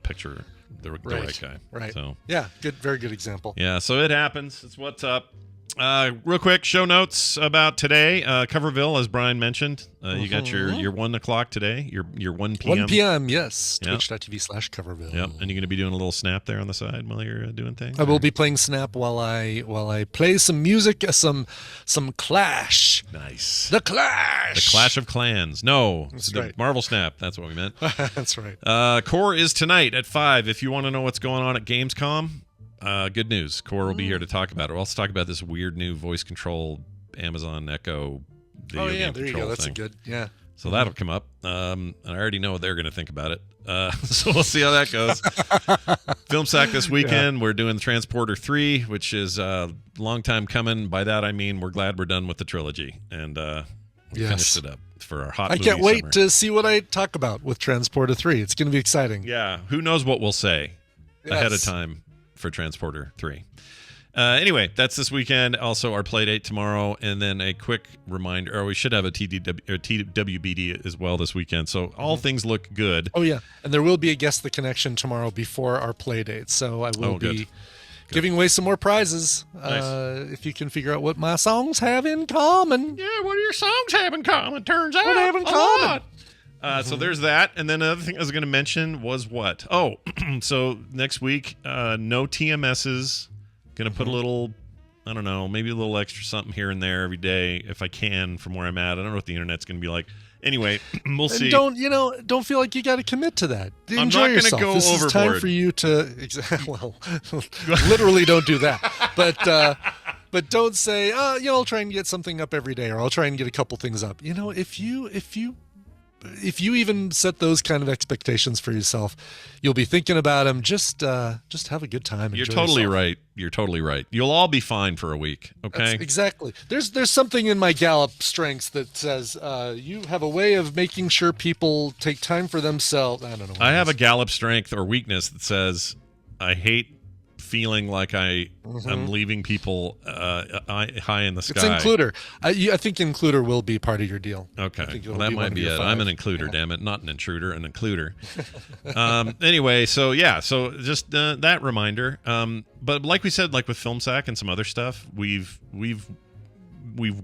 A: picture the right guy.
B: Right.
A: So
B: yeah, very good example.
A: Yeah, so it happens. It's what's up. Real quick, show notes about today. Coverville, as Brian mentioned, you got your 1 o'clock today. Your 1 p.m.
B: 1 p.m. Yes. Yep. Twitch.tv/Coverville.
A: Yep. And you're going to be doing a little snap there on the side while you're doing things.
B: I will be playing snap while I play some music, some Clash.
A: Nice.
B: The Clash.
A: The Clash of Clans. No,
B: that's
A: the
B: right.
A: Marvel Snap. That's what we meant.
B: That's right.
A: Core is tonight at 5. If you want to know what's going on at Gamescom. Good news. Core will be here to talk about it. We'll also talk about this weird new voice control Amazon Echo video game
B: there you
A: control
B: go. That's
A: thing.
B: a good, yeah.
A: So that'll come up. And I already know what they're going to think about it. So we'll see how that goes. Film Sack this weekend. We're doing Transporter 3, which is a long time coming. By that, I mean we're glad we're done with the trilogy. And we finished it up for our hot movie
B: I can't wait
A: summer.
B: to see what I talk about with Transporter 3. It's going to be exciting.
A: Yeah. Who knows what we'll say ahead of time for Transporter 3. Anyway, that's this weekend. Also, our play date tomorrow, and then a quick reminder, or we should have a TWBD as well this weekend. So all things look good.
B: Oh, yeah. And there will be a Guess the Connection tomorrow before our play date. So I will be giving away some more prizes.
A: Nice.
B: If you can figure out what my songs have in common.
A: Yeah, what do your songs have in common? Turns out
B: what they have in common.
A: So there's that. And then another thing I was going to mention was what? Oh, so next week, no TMSs. Going to put a little, I don't know, maybe a little extra something here and there every day if I can from where I'm at. I don't know what the internet's going to be like. Anyway, we'll see.
B: Don't feel like you got to commit to that. Enjoy
A: I'm not
B: yourself.
A: Go
B: this
A: overboard.
B: is time for you to, literally don't do that. But don't say, I'll try and get something up every day, or I'll try and get a couple things up. If you even set those kind of expectations for yourself, you'll be thinking about them. Just have a good time.
A: You're totally right. You're totally right. You'll all be fine for a week. Okay.
B: That's exactly. There's something in my Gallup strengths that says you have a way of making sure people take time for themselves. I don't know.
A: I have a Gallup strength or weakness that says I hate feeling like I'm leaving people high in the sky.
B: It's Includer. I think Includer will be part of your deal.
A: Okay, well, that might be it. I'm an Includer, damn it, not an intruder, an Includer. Anyway, so just that reminder. But like we said, like with FilmSack and some other stuff, we've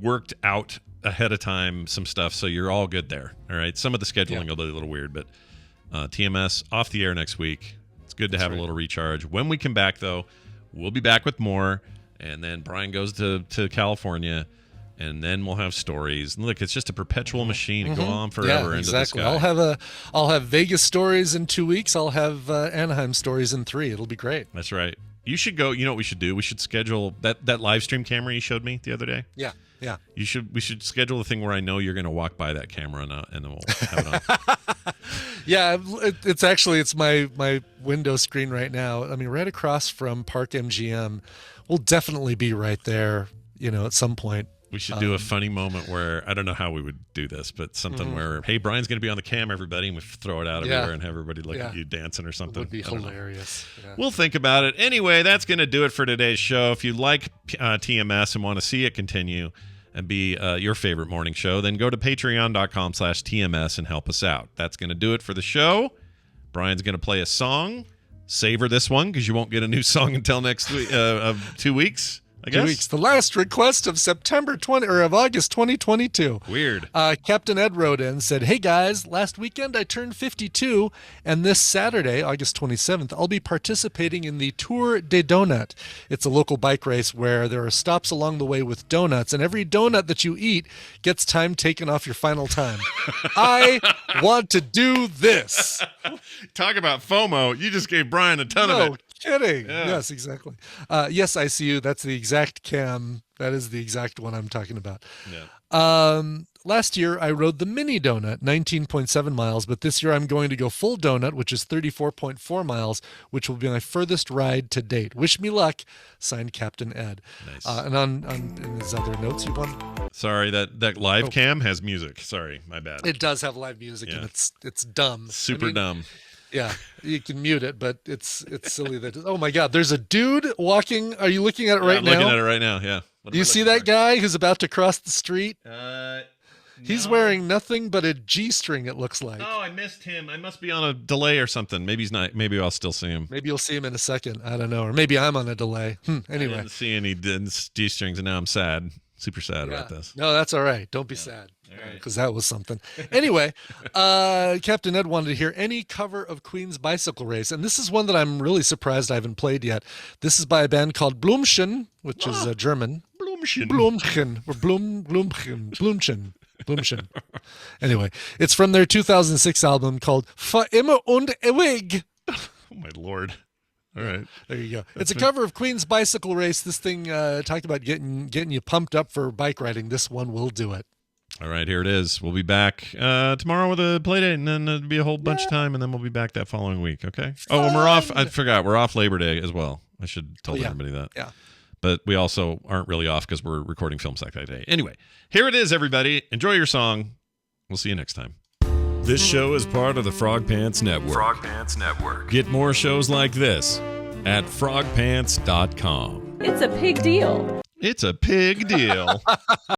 A: worked out ahead of time some stuff, so you're all good there. All right, some of the scheduling will be a little weird, but TMS off the air next week. It's good to have a little recharge. When we come back, though, we'll be back with more, and then Brian goes to California, and then we'll have stories. And look, it's just a perpetual machine and go on forever into the sky.
B: I'll have Vegas stories in 2 weeks. I'll have Anaheim stories in 3. It'll be great.
A: That's right. You should go. You know what we should do? We should schedule that live stream camera you showed me the other day.
B: Yeah.
A: We should schedule the thing where I know you're going to walk by that camera and then we'll have it on.
B: Yeah, it's my window screen right now. I mean, right across from Park MGM. We'll definitely be right there, at some point.
A: We should do a funny moment where, I don't know how we would do this, but something where, hey, Brian's going to be on the cam, everybody, and we throw it out everywhere and have everybody look at you dancing or something.
B: It would be hilarious. Yeah.
A: We'll think about it. Anyway, that's going to do it for today's show. If you like TMS and want to see it continue and be your favorite morning show, then go to patreon.com/TMS and help us out. That's going to do it for the show. Brian's going to play a song. Savor this one because you won't get a new song until next week, 2 weeks. I guess.
B: 2 weeks. The last request of August 2022.
A: Weird.
B: Captain Ed wrote in and said, "Hey guys, last weekend I turned 52, and this Saturday, August 27th, I'll be participating in the Tour de Donut. It's a local bike race where there are stops along the way with donuts, and every donut that you eat gets time taken off your final time. I want to do this."
A: Talk about FOMO. You just gave Brian a ton of it.
B: Kidding. Yeah. Yes, exactly. Yes, I see you. That's the exact cam. That is the exact one I'm talking about.
A: Yeah.
B: Last year, I rode the mini donut, 19.7 miles, but this year I'm going to go full donut, which is 34.4 miles, which will be my furthest ride to date. Wish me luck. Signed, Captain Ed.
A: Nice.
B: And on his other notes, you want?
A: Sorry, that live cam has music. Sorry, my bad.
B: It does have live music, and it's dumb.
A: Super dumb.
B: Yeah, you can mute it, but it's silly that. Oh my God, there's a dude walking. Are you looking at it right now?
A: I'm looking at it right now. Yeah.
B: Do you see that guy who's about to cross the street? He's wearing nothing but a G-string. It looks like.
A: Oh, I missed him. I must be on a delay or something. Maybe he's not. Maybe I'll still see him.
B: Maybe you'll see him in a second. I don't know, or maybe I'm on a delay. Anyway,
A: I didn't see any G-strings, and now I'm sad. Super sad about this.
B: No, that's all right. Don't be sad. Because that was something. Anyway, Captain Ed wanted to hear any cover of Queen's Bicycle Race. And this is one that I'm really surprised I haven't played yet. This is by a band called Blümchen, which is German. Blümchen. Or Blümchen. Anyway, it's from their 2006 album called Für immer und ewig.
A: Oh, my Lord. All right.
B: There you go. It's a cover of Queen's Bicycle Race. This thing talked about getting you pumped up for bike riding. This one will do it.
A: All right, here it is. We'll be back tomorrow with a play date, and then it'll be a whole bunch of time, and then we'll be back that following week, okay?
B: Fun.
A: Oh, and we're off. I forgot. We're off Labor Day as well. I should have told everybody that.
B: Yeah.
A: But we also aren't really off because we're recording FilmSack that day. Anyway, here it is, everybody. Enjoy your song. We'll see you next time. This show is part of the Frog Pants Network.
E: Frog Pants Network.
A: Get more shows like this at frogpants.com.
G: It's a pig deal.
A: It's a pig deal.